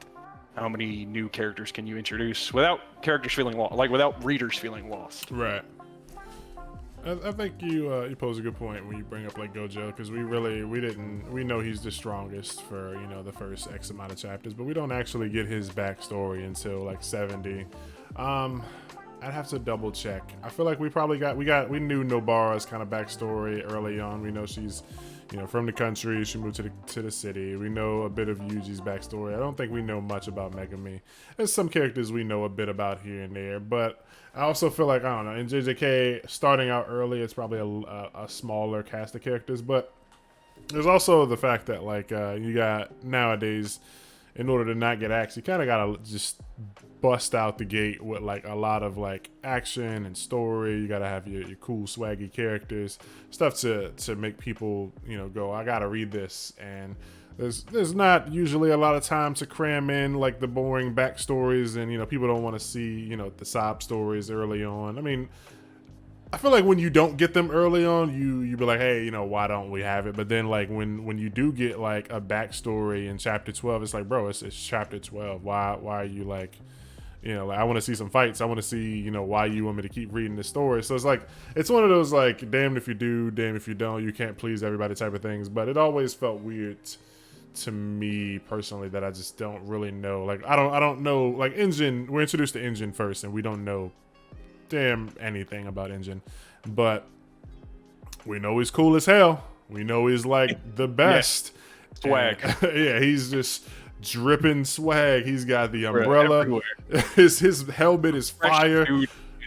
How many new characters can you introduce without characters feeling lost, like without readers feeling lost? Right. I think you pose a good point when you bring up like Gojo, because we know he's the strongest for the first X amount of chapters, but we don't actually get his backstory until like 70. I'd have to double check. I feel like we knew Nobara's kind of backstory early on. We know she's, from the country. She moved to the city. We know a bit of Yuji's backstory. I don't think we know much about Megami. There's some characters we know a bit about here and there, but I also feel like, I don't know, in JJK, starting out early, it's probably a smaller cast of characters, but there's also the fact that, like, you got nowadays, in order to not get axed, you kind of gotta just bust out the gate with like a lot of like action and story. You gotta have your cool swaggy characters, stuff to make people go, I gotta read this. And there's not usually a lot of time to cram in like the boring backstories, and people don't want to see the sob stories early on. I mean, I feel like when you don't get them early on, you be like, hey, why don't we have it? But then like when you do get like a backstory in chapter 12, it's like, bro, it's chapter 12. Why are you like, like, I want to see some fights. I want to see, why you want me to keep reading this story. So it's like, it's one of those like, damned if you do, damned if you don't. You can't please everybody type of things. But it always felt weird to me personally that I just don't really know. Like, I don't know. Like, Engine, we're introduced to Engine first, and we don't know damn anything about Engine, but we know he's cool as hell. We know he's like the best. Swag. Yeah, he's just dripping swag. He's got the umbrella. His helmet is fire.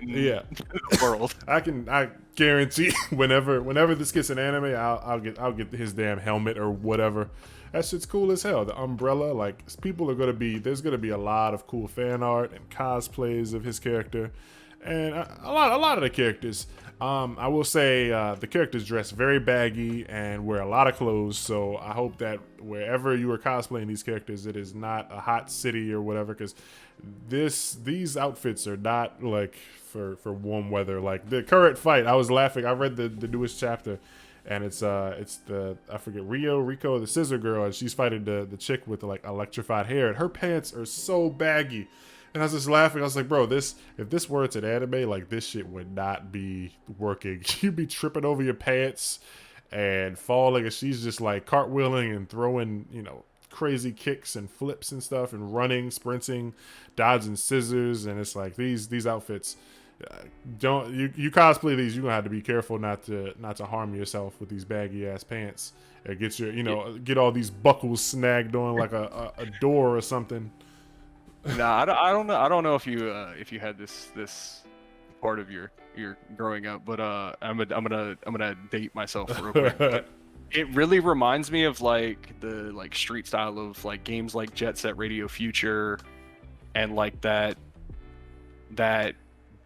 Yeah, the world. I guarantee whenever this gets an anime, I'll get his damn helmet or whatever. That shit's cool as hell. The umbrella, like, there's gonna be a lot of cool fan art and cosplays of his character. And a lot of the characters, I will say the characters dress very baggy and wear a lot of clothes. So I hope that wherever you are cosplaying these characters, it is not a hot city or whatever, because these outfits are not like for warm weather. Like the current fight, I was laughing. I read the newest chapter, and it's the, I forget, Rico, the scissor girl, and she's fighting the chick with the like electrified hair, and her pants are so baggy. And I was just laughing. I was like, bro, if this were an anime, like, this shit would not be working. You'd be tripping over your pants and falling, and she's just like cartwheeling and throwing, crazy kicks and flips and stuff, and running, sprinting, dodging scissors. And it's like these outfits, don't you cosplay these, you're gonna have to be careful not to harm yourself with these baggy ass pants. Get your get all these buckles snagged on like a door or something. Nah, I don't know. I don't know if you had this part of your growing up, but I'm gonna date myself real quick. But it really reminds me of like the like street style of like games like Jet Set Radio Future, and like that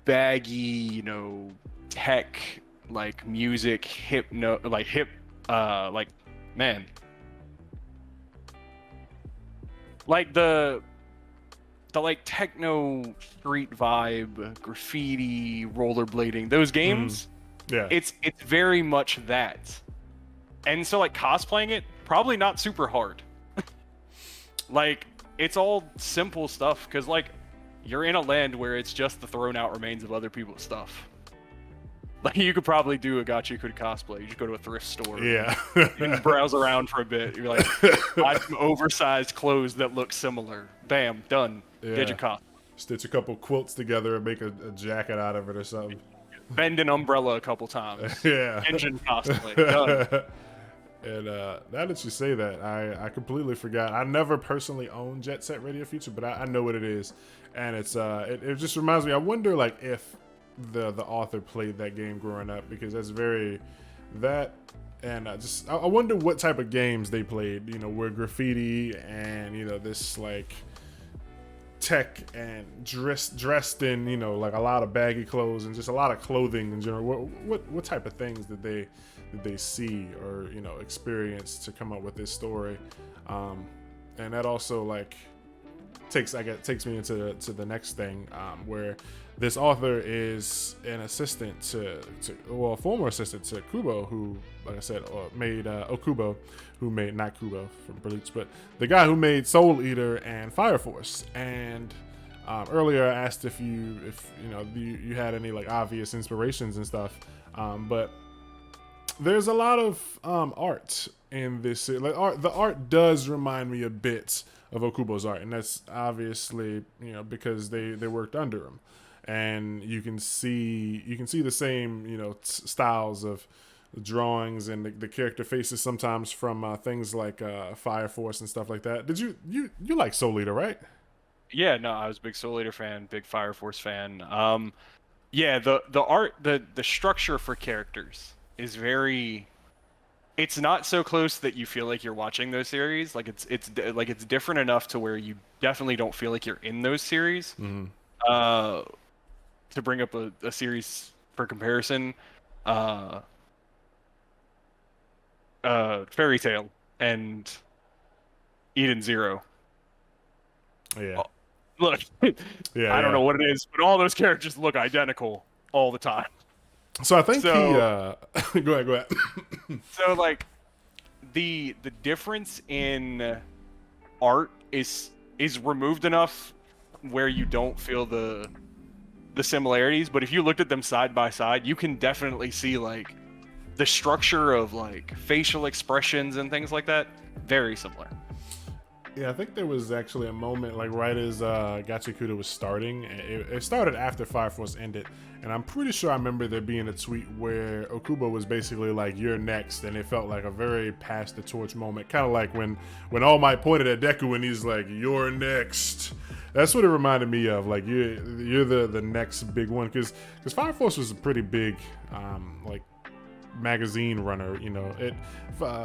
baggy, tech like music, like man, like the like techno street vibe, graffiti, rollerblading, those games. Yeah, it's very much that. And so like cosplaying it, probably not super hard. Like it's all simple stuff, because like you're in a land where it's just the thrown out remains of other people's stuff. Like you could probably do a Gachiakuta cosplay. You just go to a thrift store, and browse around for a bit. You're like, buy some oversized clothes that look similar. Bam, done. Get your cosplay. Stitch a couple quilts together and make a jacket out of it or something. Bend an umbrella a couple times. Yeah. Engine cosplay. Done. And now that you say that, I completely forgot. I never personally owned Jet Set Radio Future, but I know what it is, and it's it just reminds me. I wonder like if the author played that game growing up, because that's very that, and I wonder what type of games they played. Where graffiti and this like tech and dressed in like a lot of baggy clothes and just a lot of clothing in general. What type of things did they see or experience to come up with this story, and that also like takes me into the next thing, where this author is an assistant to a former assistant to Kubo, who, like I said, made Okubo, who made, not Kubo from Bleach, but the guy who made Soul Eater and Fire Force. And earlier I asked if you had any like obvious inspirations and stuff, but there's a lot of art in this. Like the art does remind me a bit of Okubo's art, and that's obviously because they worked under him, and you can see the same styles of drawings and the character faces sometimes from things like Fire Force and stuff like that. Did you like Soul Eater, right? Yeah, no, I was a big Soul Eater fan, big Fire Force fan. Yeah, the art, the structure for characters is very. It's not so close that you feel like you're watching those series. Like it's different enough to where you definitely don't feel like you're in those series. Mm-hmm. To bring up a series for comparison, Fairy Tail and Eden Zero. Yeah. Look, yeah, I don't know what it is, but all those characters look identical all the time. So I think go ahead. So like the difference in art is removed enough where you don't feel the similarities, but if you looked at them side by side, you can definitely see like the structure of like facial expressions and things like that very similar. Yeah, I think there was actually a moment like right as Gachiakuta was starting. It started after Fire Force ended, and I'm pretty sure I remember there being a tweet where Okubo was basically like, "You're next," and it felt like a very pass the torch moment, kind of like when All Might pointed at Deku and he's like, "You're next." That's what it reminded me of. Like you're the next big one, because Fire Force was a pretty big like magazine runner.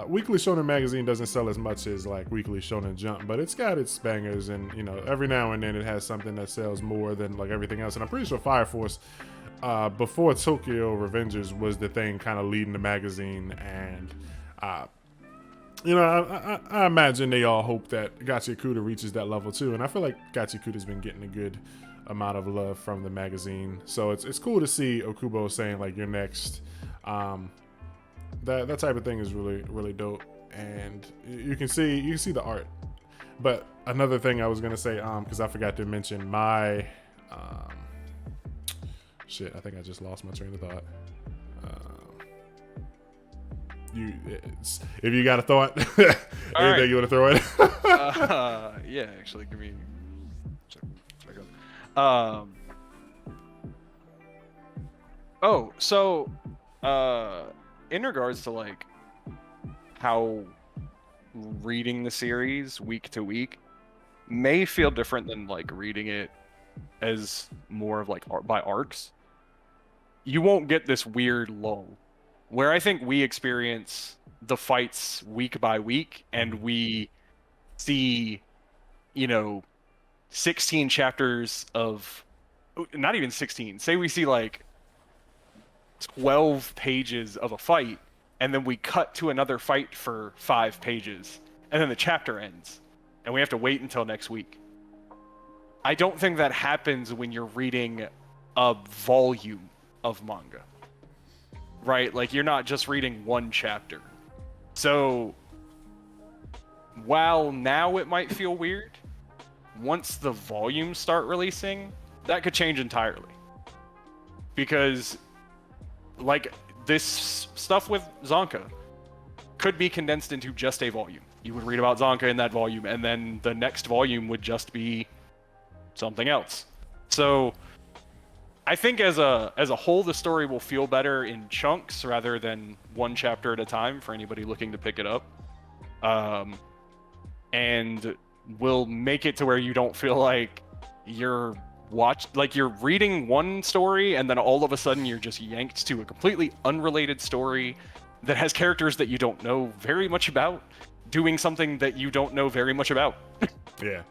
Weekly Shonen magazine doesn't sell as much as like Weekly Shonen Jump, but it's got its bangers, and every now and then it has something that sells more than like everything else. And I'm pretty sure Fire Force before Tokyo Revengers was the thing kind of leading the magazine, and I imagine they all hope that Gachiakuta reaches that level too, and I feel like Gachikuta's been getting a good amount of love from the magazine, so it's cool to see Okubo saying like, "You're next." That type of thing is really, really dope, and you can see the art. But another thing I was gonna say, because I forgot to mention my shit, I think I just lost my train of thought. If you got a thought, anything you want to throw in? Yeah, actually, give me. Oh, so in regards to like how reading the series week to week may feel different than like reading it as more of like by arcs, you won't get this weird lull where I think we experience the fights week by week and we see, you know, 16 chapters of not even 16. Say we see like 12 pages of a fight and then we cut to another fight for 5 pages and then the chapter ends and we have to wait until next week. I don't think that happens when you're reading a volume of manga, right? Like you're not just reading one chapter. So while now it might feel weird, once the volumes start releasing, that could change entirely. Because like this stuff with Zanka could be condensed into just a volume. You would read about Zanka in that volume, and then the next volume would just be something else. So I think as a whole, the story will feel better in chunks rather than one chapter at a time for anybody looking to pick it up, and will make it to where you don't feel like you're you're reading one story and then all of a sudden you're just yanked to a completely unrelated story that has characters that you don't know very much about doing something that you don't know very much about. Yeah.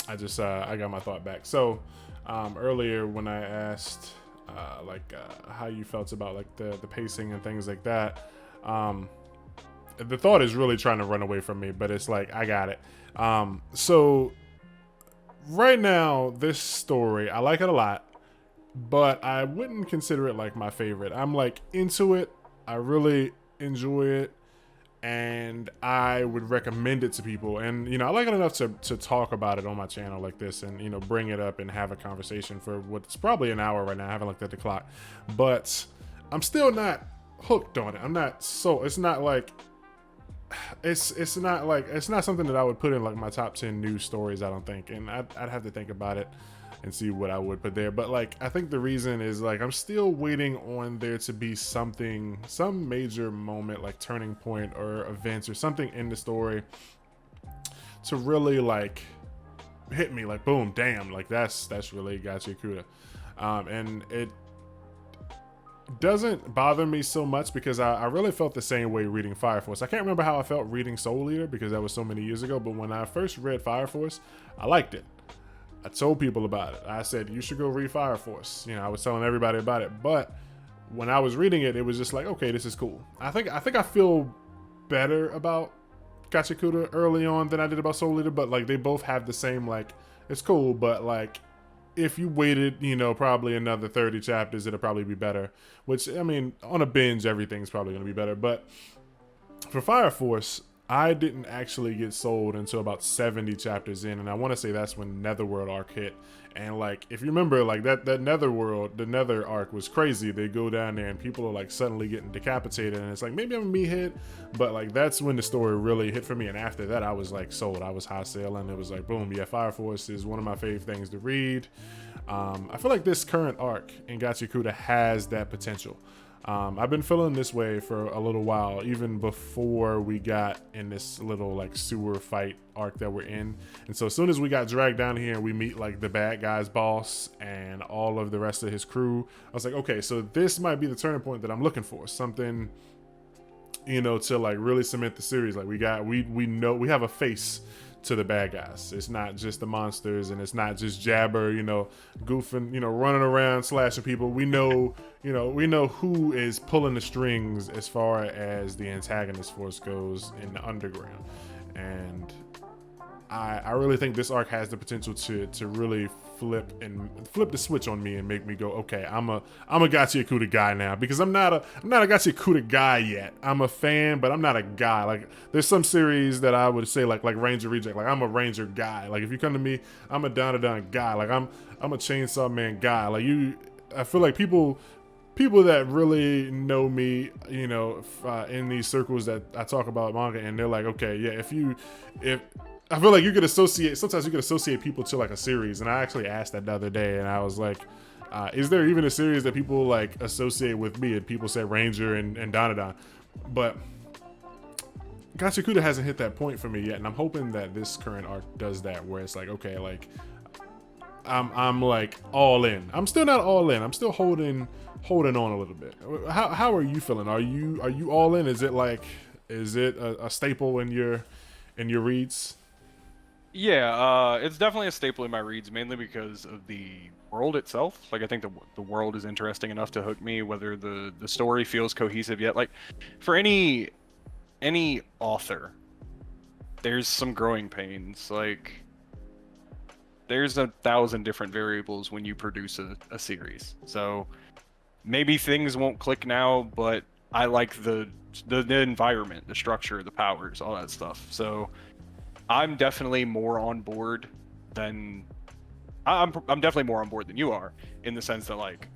I got my thought back. So earlier when I asked how you felt about like the pacing and things like that, the thought is really trying to run away from me, but it's like I got it. So right now, this story, I like it a lot, but I wouldn't consider it like my favorite. I'm like into it. I really enjoy it, and I would recommend it to people. And I like it enough to talk about it on my channel like this, and bring it up and have a conversation for what's probably an hour right now. I haven't looked at the clock, but I'm still not hooked on it. I'm not so. It's not like. It's not something that I would put in like my top 10 news stories, I don't think, and I'd have to think about it and see what I would put there. But like I think the reason is like I'm still waiting on there to be some major moment, like turning point or events or something in the story to really like hit me like boom, damn, like that's really Gachiakuta. And it doesn't bother me so much because I really felt the same way reading Fire Force. I can't remember how I felt reading Soul Eater because that was so many years ago, but when I first read Fire Force, I liked it. I told people about it. I said, you should go read Fire Force. I was telling everybody about it, but when I was reading it, it was just like, okay, this is cool. I think I feel better about Gachiakuta early on than I did about Soul Eater, but like they both have the same, like, it's cool, but like if you waited, probably another 30 chapters, it'll probably be better. Which, I mean, on a binge, everything's probably going to be better. But for Fire Force, I didn't actually get sold until about 70 chapters in. And I want to say that's when Netherworld arc hit. And, like, if you remember, like, that Netherworld, the Nether arc was crazy. They go down there and people are, like, suddenly getting decapitated. And it's like, maybe I'm a me hit. But, like, that's when the story really hit for me. And after that, I was, like, sold. I was high sailing. It was like, boom, yeah, Fire Force is one of my favorite things to read. I feel like this current arc in Gachiakuta has that potential. I've been feeling this way for a little while, even before we got in this little like sewer fight arc that we're in. And so as soon as we got dragged down here and we meet like the bad guy's boss and all of the rest of his crew, I was like, okay, so this might be the turning point that I'm looking for. Something, to like really cement the series. Like we know we have a face to the bad guys. It's not just the monsters, and it's not just Jabber, goofing, running around slashing people. We know who is pulling the strings as far as the antagonist force goes in the underground. And I really think this arc has the potential to really flip the switch on me and make me go, okay, I'm a Gachiakuta guy now, because I'm not a Gachiakuta guy yet. I'm a fan, but I'm not a guy. Like there's some series that I would say like Ranger Reject. Like I'm a Ranger guy. Like if you come to me, I'm a Down guy. Like I'm a Chainsaw Man guy. Like I feel like people that really know me, in these circles that I talk about manga, and they're like, okay, yeah, if I feel like sometimes you could associate people to like a series. And I actually asked that the other day, and I was like, Is there even a series that people like associate with me? And people say Ranger and Donadon, but Gachiakuta hasn't hit that point for me yet, and I'm hoping that this current arc does that, where it's like, okay, like I'm like all in. I'm still not all in. I'm still holding on a little bit. How are you feeling? Are you all in? Is it a staple in your reads? Yeah, it's definitely a staple in my reads, mainly because of the world itself. Like, I think the world is interesting enough to hook me, whether the story feels cohesive yet. Like, for any author, there's some growing pains. Like, there's 1,000 different variables when you produce a series. So maybe things won't click now, but I like the environment, the structure, the powers, all that stuff. So I'm definitely more on board than I'm definitely more on board than you are, in the sense that, like,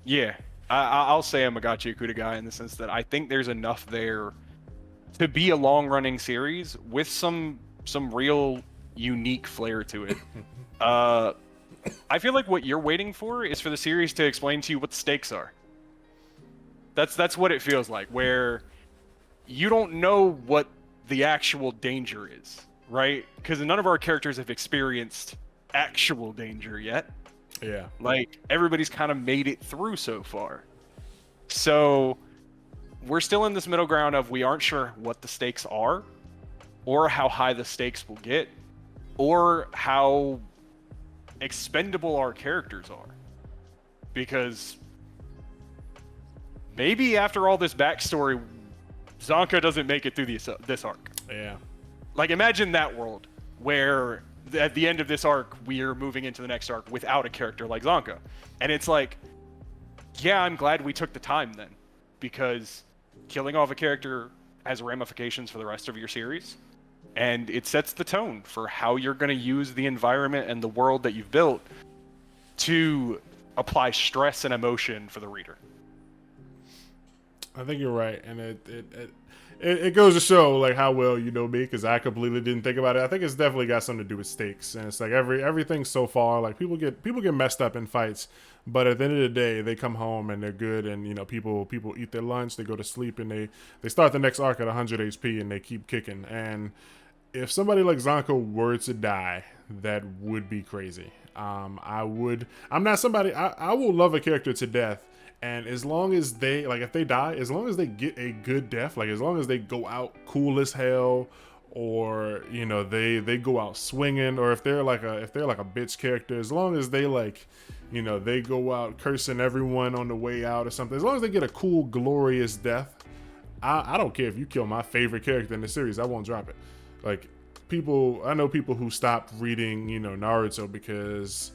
yeah, I'll say I'm a Gachiakuta guy, in the sense that I think there's enough there to be a long running series with some real unique flair to it. I feel like what you're waiting for is for the series to explain to you what the stakes are. That's what it feels like, where you don't know what the actual danger is, right? Because none of our characters have experienced actual danger yet. Yeah. Like, everybody's kind of made it through so far. So we're still in this middle ground of, we aren't sure what the stakes are, or how high the stakes will get, or how expendable our characters are. Because maybe after all this backstory, Zanka doesn't make it through this arc. Yeah. Like, imagine that world where at the end of this arc, we are moving into the next arc without a character like Zanka. And it's like, yeah, I'm glad we took the time then, because killing off a character has ramifications for the rest of your series. And it sets the tone for how you're going to use the environment and the world that you've built to apply stress and emotion for the reader. I think you're right, and it goes to show like how well you know me, because I completely didn't think about it. I think it's definitely got something to do with stakes, and it's like everything so far. Like, people get messed up in fights, but at the end of the day, they come home and they're good, and people eat their lunch, they go to sleep, and they start the next arc at 100 HP, and they keep kicking. And if somebody like Zanka were to die, that would be crazy. I'm not somebody. I will love a character to death. And as long as they, like, if they die, as long as they get a good death, like, as long as they go out cool as hell, or they go out swinging, or if they're like a bitch character, as long as they, like, they go out cursing everyone on the way out or something, as long as they get a cool, glorious death, I don't care if you kill my favorite character in the series, I won't drop it. Like, I know people who stopped reading Naruto because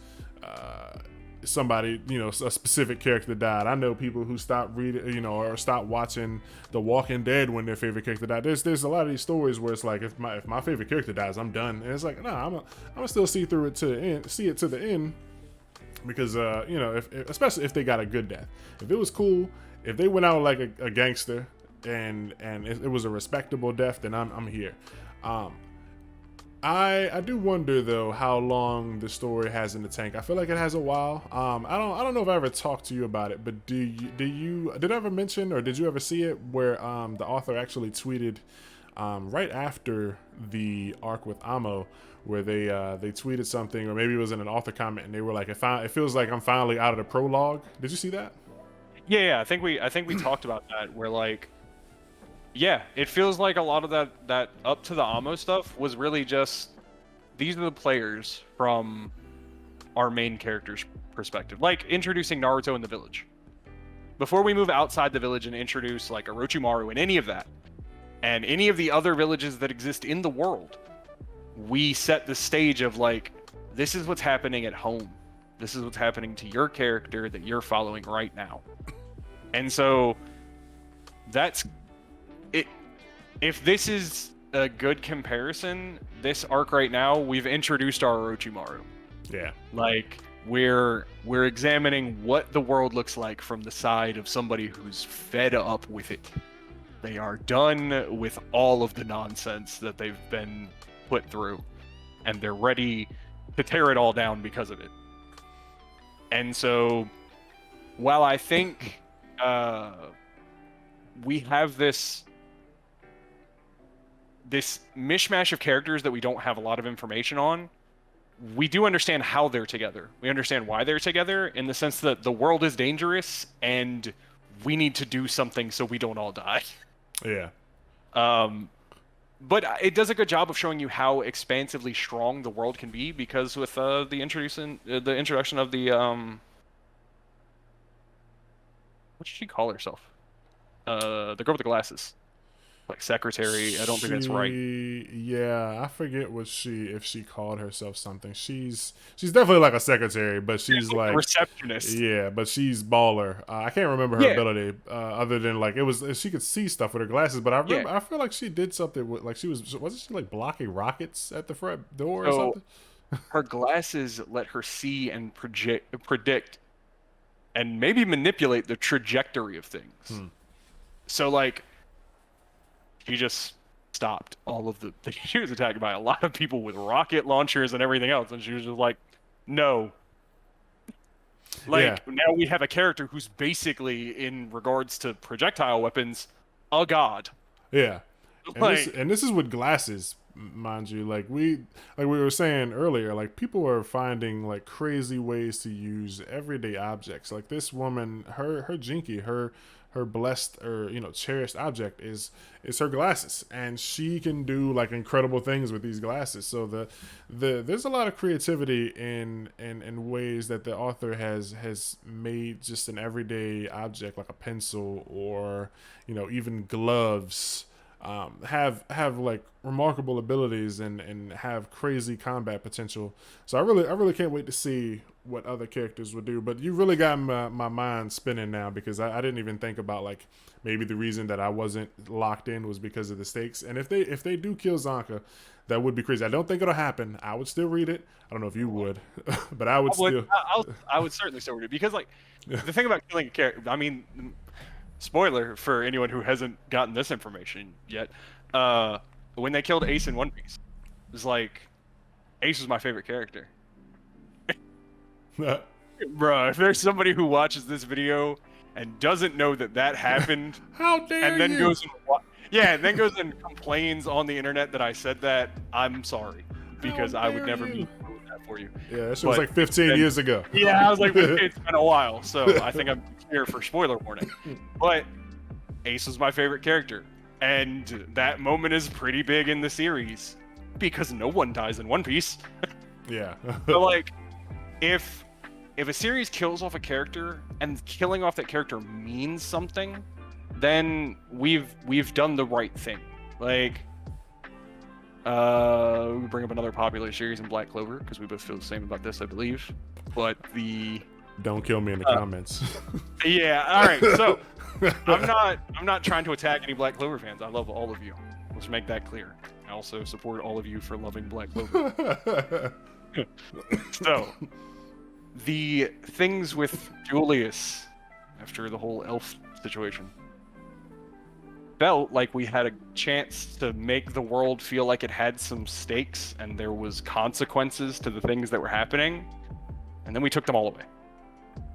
somebody, a specific character died. I know people who stopped reading, or stopped watching The Walking Dead when their favorite character died. There's a lot of these stories where it's like, if my favorite character dies, I'm done. And it's like, nah, I'm gonna still see through it to the end, see it to the end, because if especially if they got a good death. If it was cool, if they went out like a gangster and it was a respectable death, then I'm here. I do wonder though how long the story has in the tank. I feel like it has a while. I don't know if I ever talked to you about it, but did I ever mention, or did you ever see it where the author actually tweeted right after the arc with Amo, where they tweeted something, or maybe it was in an author comment, and they were like, it feels like I'm finally out of the prologue. Did you see that? Yeah, I think we talked about that, where, like, yeah, it feels like a lot of that up to the Amo stuff was really just, these are the players from our main character's perspective. Like, introducing Naruto in the village. Before we move outside the village and introduce, like, Orochimaru and any of that, and any of the other villages that exist in the world, we set the stage of, like, this is what's happening at home. This is what's happening to your character that you're following right now. And so, that's it. If this is a good comparison, this arc right now, we've introduced our Orochimaru. Yeah. Like, we're examining what the world looks like from the side of somebody who's fed up with it. They are done with all of the nonsense that they've been put through, and they're ready to tear it all down because of it. And so while I think we have this mishmash of characters that we don't have a lot of information on, we do understand how they're together. We understand why they're together in the sense that the world is dangerous and we need to do something so we don't all die. Yeah. But it does a good job of showing you how expansively strong the world can be, because with the introduction of the what did she call herself? The girl with the glasses, like secretary. I don't think that's right. Yeah, I forget if she called herself something. She's definitely like a secretary, but she's Like a like, receptionist. yeah, but she's baller. I can't remember her Yeah, ability other than like she could see stuff with her glasses. But I yeah. remember I feel like she did something with like wasn't she like blocking rockets at the front door or So something? her glasses let her see and predict, and maybe manipulate the trajectory of things. So like, she just stopped all of the. She was attacked by a lot of people with rocket launchers and everything else, and she was just like, "No." Yeah, Like now we have a character who's basically, in regards to projectile weapons, a god. yeah. Like, And this is with glasses, mind you. Like we were saying earlier, like people are finding like crazy ways to use everyday objects. Like this woman, her Jinky, her blessed or cherished object is her glasses, and she can do like incredible things with these glasses. So there's a lot of creativity in ways that the author has made just an everyday object like a pencil or even gloves have like remarkable abilities and have crazy combat potential. So I really can't wait to see what other characters would do. But you really got my mind spinning now, because I didn't even think about like maybe the reason that I wasn't locked in was because of the stakes. And if they do kill Zanka, that would be crazy. I don't think it'll happen. I would still read it. I don't know if you would, but I would still. I would certainly still read it, because like the thing about killing a character. I mean, spoiler for anyone who hasn't gotten this information yet. When they killed Ace in One Piece, it was like, Ace was my favorite character. Bruh, if there's somebody who watches this video and doesn't know that happened, How dare and then you? goes and complains on the internet that I said that, I'm sorry, because I would never be doing that for you. Yeah, that shit was like 15 years ago. Yeah, I was like, it's been a while, so I think I'm here for spoiler warning. But Ace was my favorite character, and that moment is pretty big in the series because no one dies in One Piece. Yeah. So like, if a series kills off a character and killing off that character means something, then we've done the right thing. Like, we bring up another popular series in Black Clover because we both feel the same about this, I believe. But don't kill me in the comments. Yeah, all right. So I'm not trying to attack any Black Clover fans. I love all of you. Let's make that clear. I also support all of you for loving Black Clover. So, the things with Julius after the whole elf situation felt like we had a chance to make the world feel like it had some stakes and there was consequences to the things that were happening, and then we took them all away.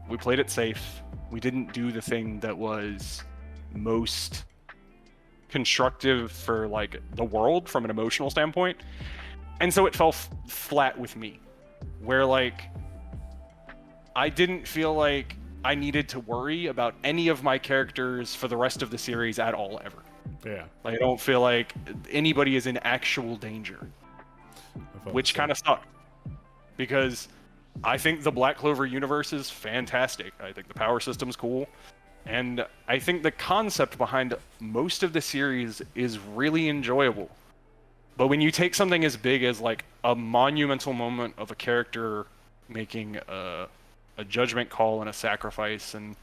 We played it safe. We didn't do the thing that was most constructive for like the world from an emotional standpoint, and so it fell flat with me, where like I didn't feel like I needed to worry about any of my characters for the rest of the series at all, ever. Yeah. Like, I don't feel like anybody is in actual danger, which kind of sucked, because I think the Black Clover universe is fantastic. I think the power system's cool, and I think the concept behind most of the series is really enjoyable. But when you take something as big as like a monumental moment of a character making a judgment call and a sacrifice and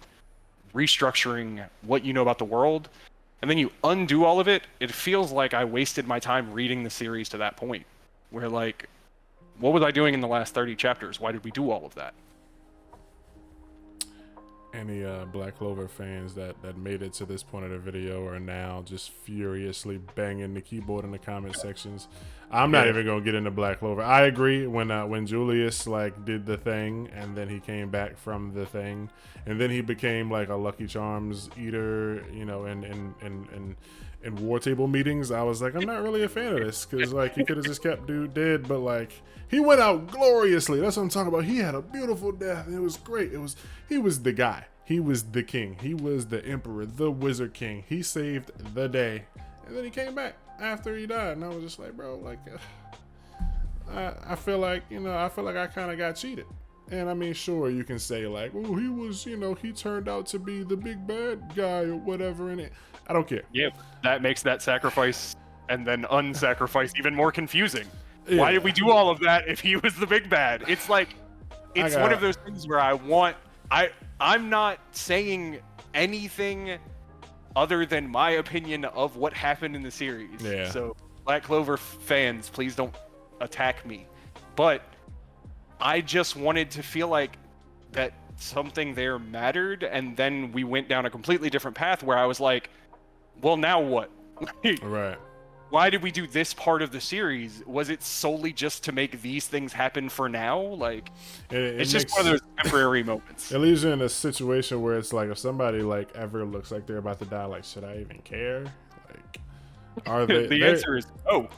restructuring what you know about the world, and then you undo all of it, it feels like I wasted my time reading the series to that point, where like, what was I doing in the last 30 chapters? Why did we do all of that? Any Black Clover fans that made it to this point of the video are now just furiously banging the keyboard in the comment sections. I'm not even gonna get into Black Clover. I agree when Julius like did the thing and then he came back from the thing and then he became like a Lucky Charms eater, you know, in war table meetings. I was like, I'm not really a fan of this because like he could have just kept dude dead, but like he went out gloriously. That's what I'm talking about. He had a beautiful death. It was great. He was the guy. He was the king. He was the emperor, the wizard king. He saved the day, and then he came back after he died, and I was just like, bro, like, I feel like, you know, I feel like I kind of got cheated. And I mean, sure, you can say like, oh, he was, you know, he turned out to be the big bad guy or whatever, and I don't care. Yeah, that makes that sacrifice and then unsacrifice even more confusing. Yeah. Why did we do all of that if he was the big bad? It's like, it's one of those things where I'm not saying anything other than my opinion of what happened in the series. Yeah. So Black Clover fans, please don't attack me. But I just wanted to feel like that something there mattered, and then we went down a completely different path where I was like, well, now what? Right. Why did we do this part of the series? Was it solely just to make these things happen for now? Like, it's just one of those temporary moments. It leaves you in a situation where it's like, if somebody like ever looks like they're about to die, like, should I even care? Like, are they? The answer is no.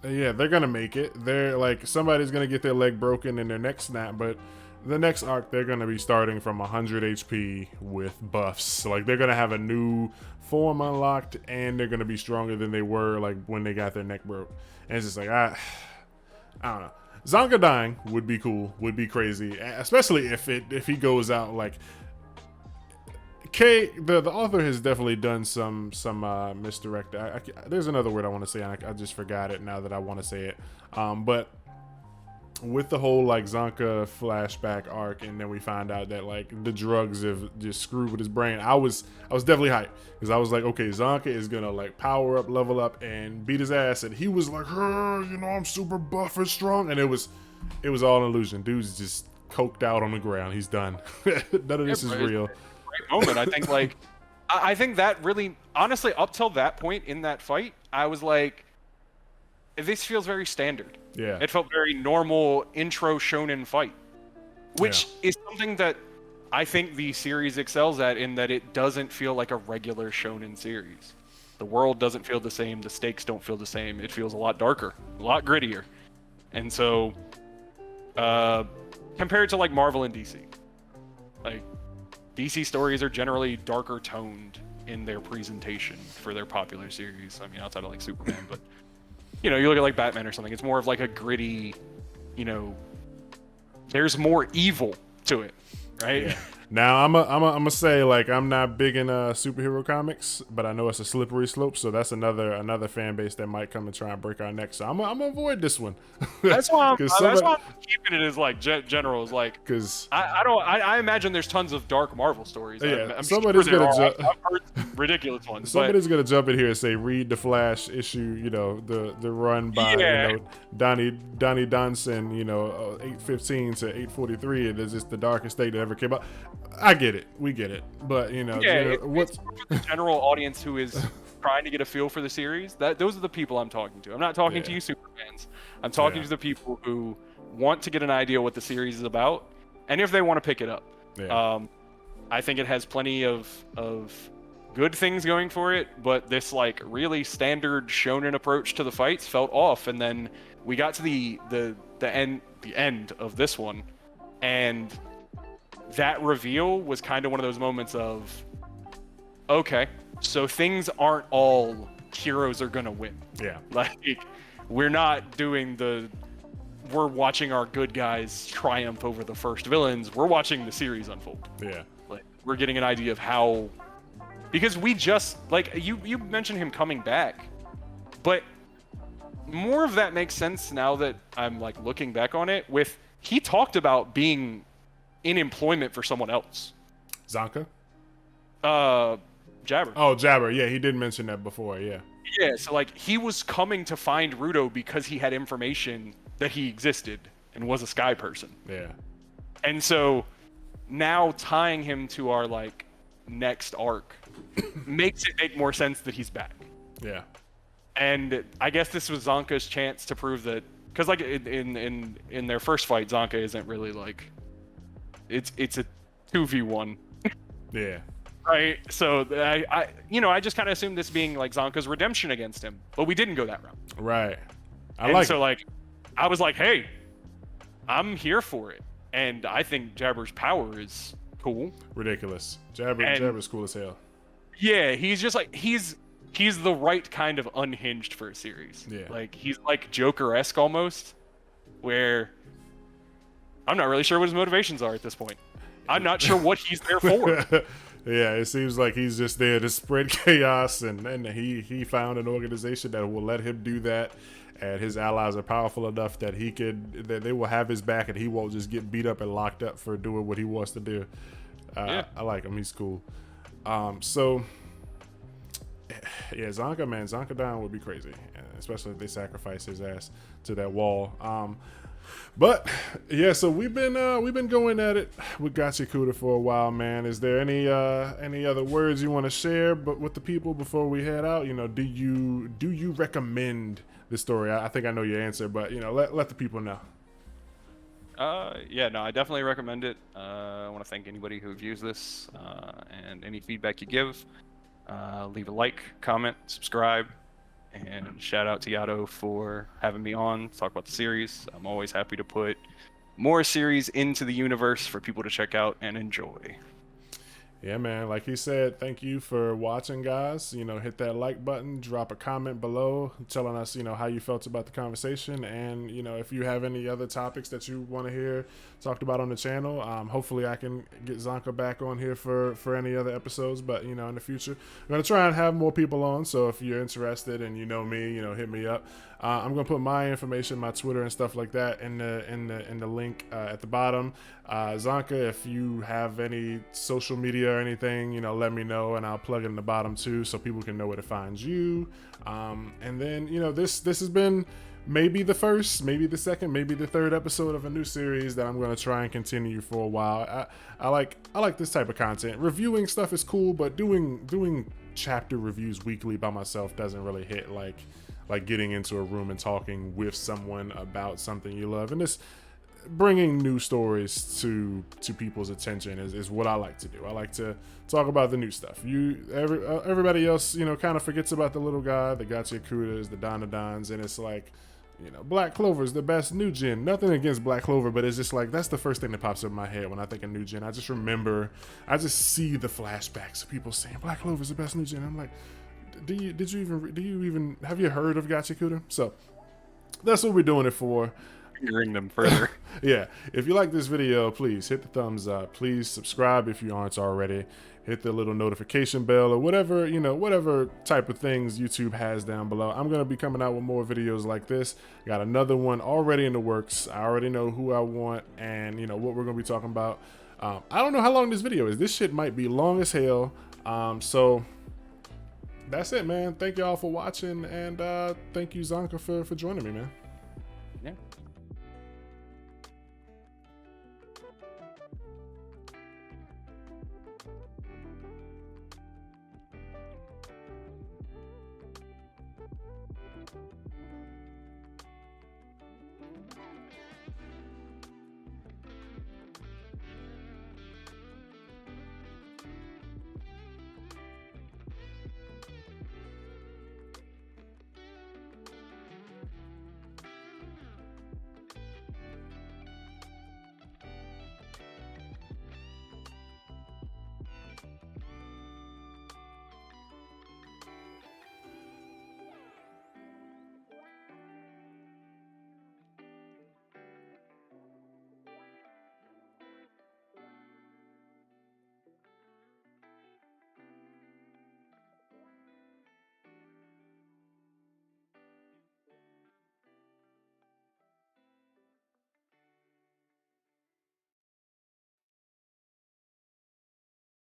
Yeah, they're gonna make it. They're like, somebody's gonna get their leg broken and their neck snapped, but the next arc they're gonna be starting from 100 HP with buffs. Like, they're gonna have a new form unlocked, and they're gonna be stronger than they were like when they got their neck broke. And it's just like, I don't know. Zanka dying would be cool, would be crazy, especially if he goes out like the author has definitely done some misdirect. There's another word I want to say, and I just forgot it now that I want to say it. But with the whole like Zanka flashback arc, and then we find out that like the drugs have just screwed with his brain. I was definitely hyped because I was like, okay, Zanka is gonna like power up, level up, and beat his ass. And he was like, you know, I'm super buff and strong, and it was all an illusion. Dude's just coked out on the ground. He's done. None of this is real. Great moment. I think like I think that really, honestly, up till that point in that fight, I was like, this feels very standard. Yeah. It felt very normal intro shonen fight, which is something that I think the series excels at, in that it doesn't feel like a regular shonen series. The world doesn't feel the same. The stakes don't feel the same. It feels a lot darker, a lot grittier. And so, compared to like Marvel and DC, like DC stories are generally darker toned in their presentation for their popular series. I mean, outside of like Superman, but you know, you look at like Batman or something, it's more of like a gritty, you know, there's more evil to it, right? Yeah. Now I'm gonna say, like, I'm not big in superhero comics, but I know it's a slippery slope, so that's another fan base that might come and try and break our necks. So I'm gonna avoid this one. That's why I'm keeping it as like general, is like, because I imagine there's tons of dark Marvel stories. Yeah, I'm somebody's sure gonna I've heard some ridiculous ones. Somebody's gonna jump in here and say, read the Flash issue, you know, the run by you know Donnie Donson, you know, 815 to 843, and it's just the darkest thing that ever came out. I get it, we get it, but you know, it's for the general audience who is trying to get a feel for the series. Those are the people I'm talking to. I'm not talking to you super fans. I'm talking to the people who want to get an idea what the series is about, and if they want to pick it up. I think it has plenty of good things going for it, but this like really standard shonen approach to the fights felt off. And then we got to the end of this one, and that reveal was kind of one of those moments of, okay, so things aren't all heroes are gonna win. Yeah. Like, we're not doing we're watching our good guys triumph over the first villains. We're watching the series unfold. Yeah. Like, we're getting an idea of how, because we just, like, you mentioned him coming back, but more of that makes sense now that I'm like looking back on it. With, he talked about being in employment for someone else. Zanka? Jabber. Oh, Jabber. Yeah, he did mention that before. Yeah. Yeah, so like he was coming to find Rudo because he had information that he existed and was a sky person. Yeah. And so now tying him to our like next arc makes it make more sense that he's back. Yeah. And I guess this was Zanka's chance to prove that, because like in their first fight, Zanka isn't really like, it's a 2v1. Yeah. Right. So I just kind of assumed this being like Zanka's redemption against him, but we didn't go that route. Right. I And like so it. like, I was like, hey, I'm here for it, and I think Jabber's power is cool. Ridiculous. And Jabber's cool as hell. yeah, he's just like he's the right kind of unhinged for a series. Yeah. Like he's like Joker-esque almost, where I'm not really sure what his motivations are at this point. I'm not sure what he's there for. Yeah, it seems like he's just there to spread chaos, and he found an organization that will let him do that, and his allies are powerful enough that that they will have his back, and he won't just get beat up and locked up for doing what he wants to do. Yeah. I like him. He's cool. So yeah, Zanka, man, Zanka down would be crazy, especially if they sacrifice his ass to that wall. But yeah, so we've been going at it with Gachiakuta for a while, man. Is there any other words you want to share but with the people before we head out? You know, do you recommend the story? I think I know your answer, but you know, let the people know. Yeah, no, I definitely recommend it. I want to thank anybody who views this, and any feedback you give. Leave a like, comment, subscribe, and shout out to Yato for having me on to talk about the series. I'm always happy to put more series into the universe for people to check out and enjoy. Yeah, man. Like he said, thank you for watching, guys. You know, hit that like button, drop a comment below telling us, you know, how you felt about the conversation. And, you know, if you have any other topics that you want to hear talked about on the channel, hopefully I can get Zanka back on here for any other episodes. But, you know, in the future, I'm going to try and have more people on. So if you're interested and you know me, you know, hit me up. I'm going to put my information, my Twitter and stuff like that in the link at the bottom. Zanka, if you have any social media or anything, you know, let me know and I'll plug it in the bottom too so people can know where to find you. And then, you know, this has been maybe the first, maybe the second, maybe the third episode of a new series that I'm going to try and continue for a while. I like this type of content. Reviewing stuff is cool, but doing chapter reviews weekly by myself doesn't really hit like getting into a room and talking with someone about something you love. And this bringing new stories to people's attention is what I like to do. I like to talk about the new stuff. Everybody else, you know, kind of forgets about the little guy, the Gachiakutas, the Donadons, and it's like, you know, Black Clover's the best new gen. Nothing against Black Clover, but it's just like that's the first thing that pops up in my head when I think of new gen. I just see the flashbacks of people saying Black Clover's the best new gen. I'm like, have you heard of Gachiakuta? So that's what we're doing it for. Fingering them further. Yeah, if you like this video, please hit the thumbs up. Please subscribe if you aren't already. Hit the little notification bell or whatever, you know, whatever type of things YouTube has down below. I'm going to be coming out with more videos like this. Got another one already in the works. I already know who I want and, you know, what we're going to be talking about. I don't know how long this video is. This shit might be long as hell. So that's it, man. Thank y'all for watching, and thank you, Zanka, for joining me, man. Yeah.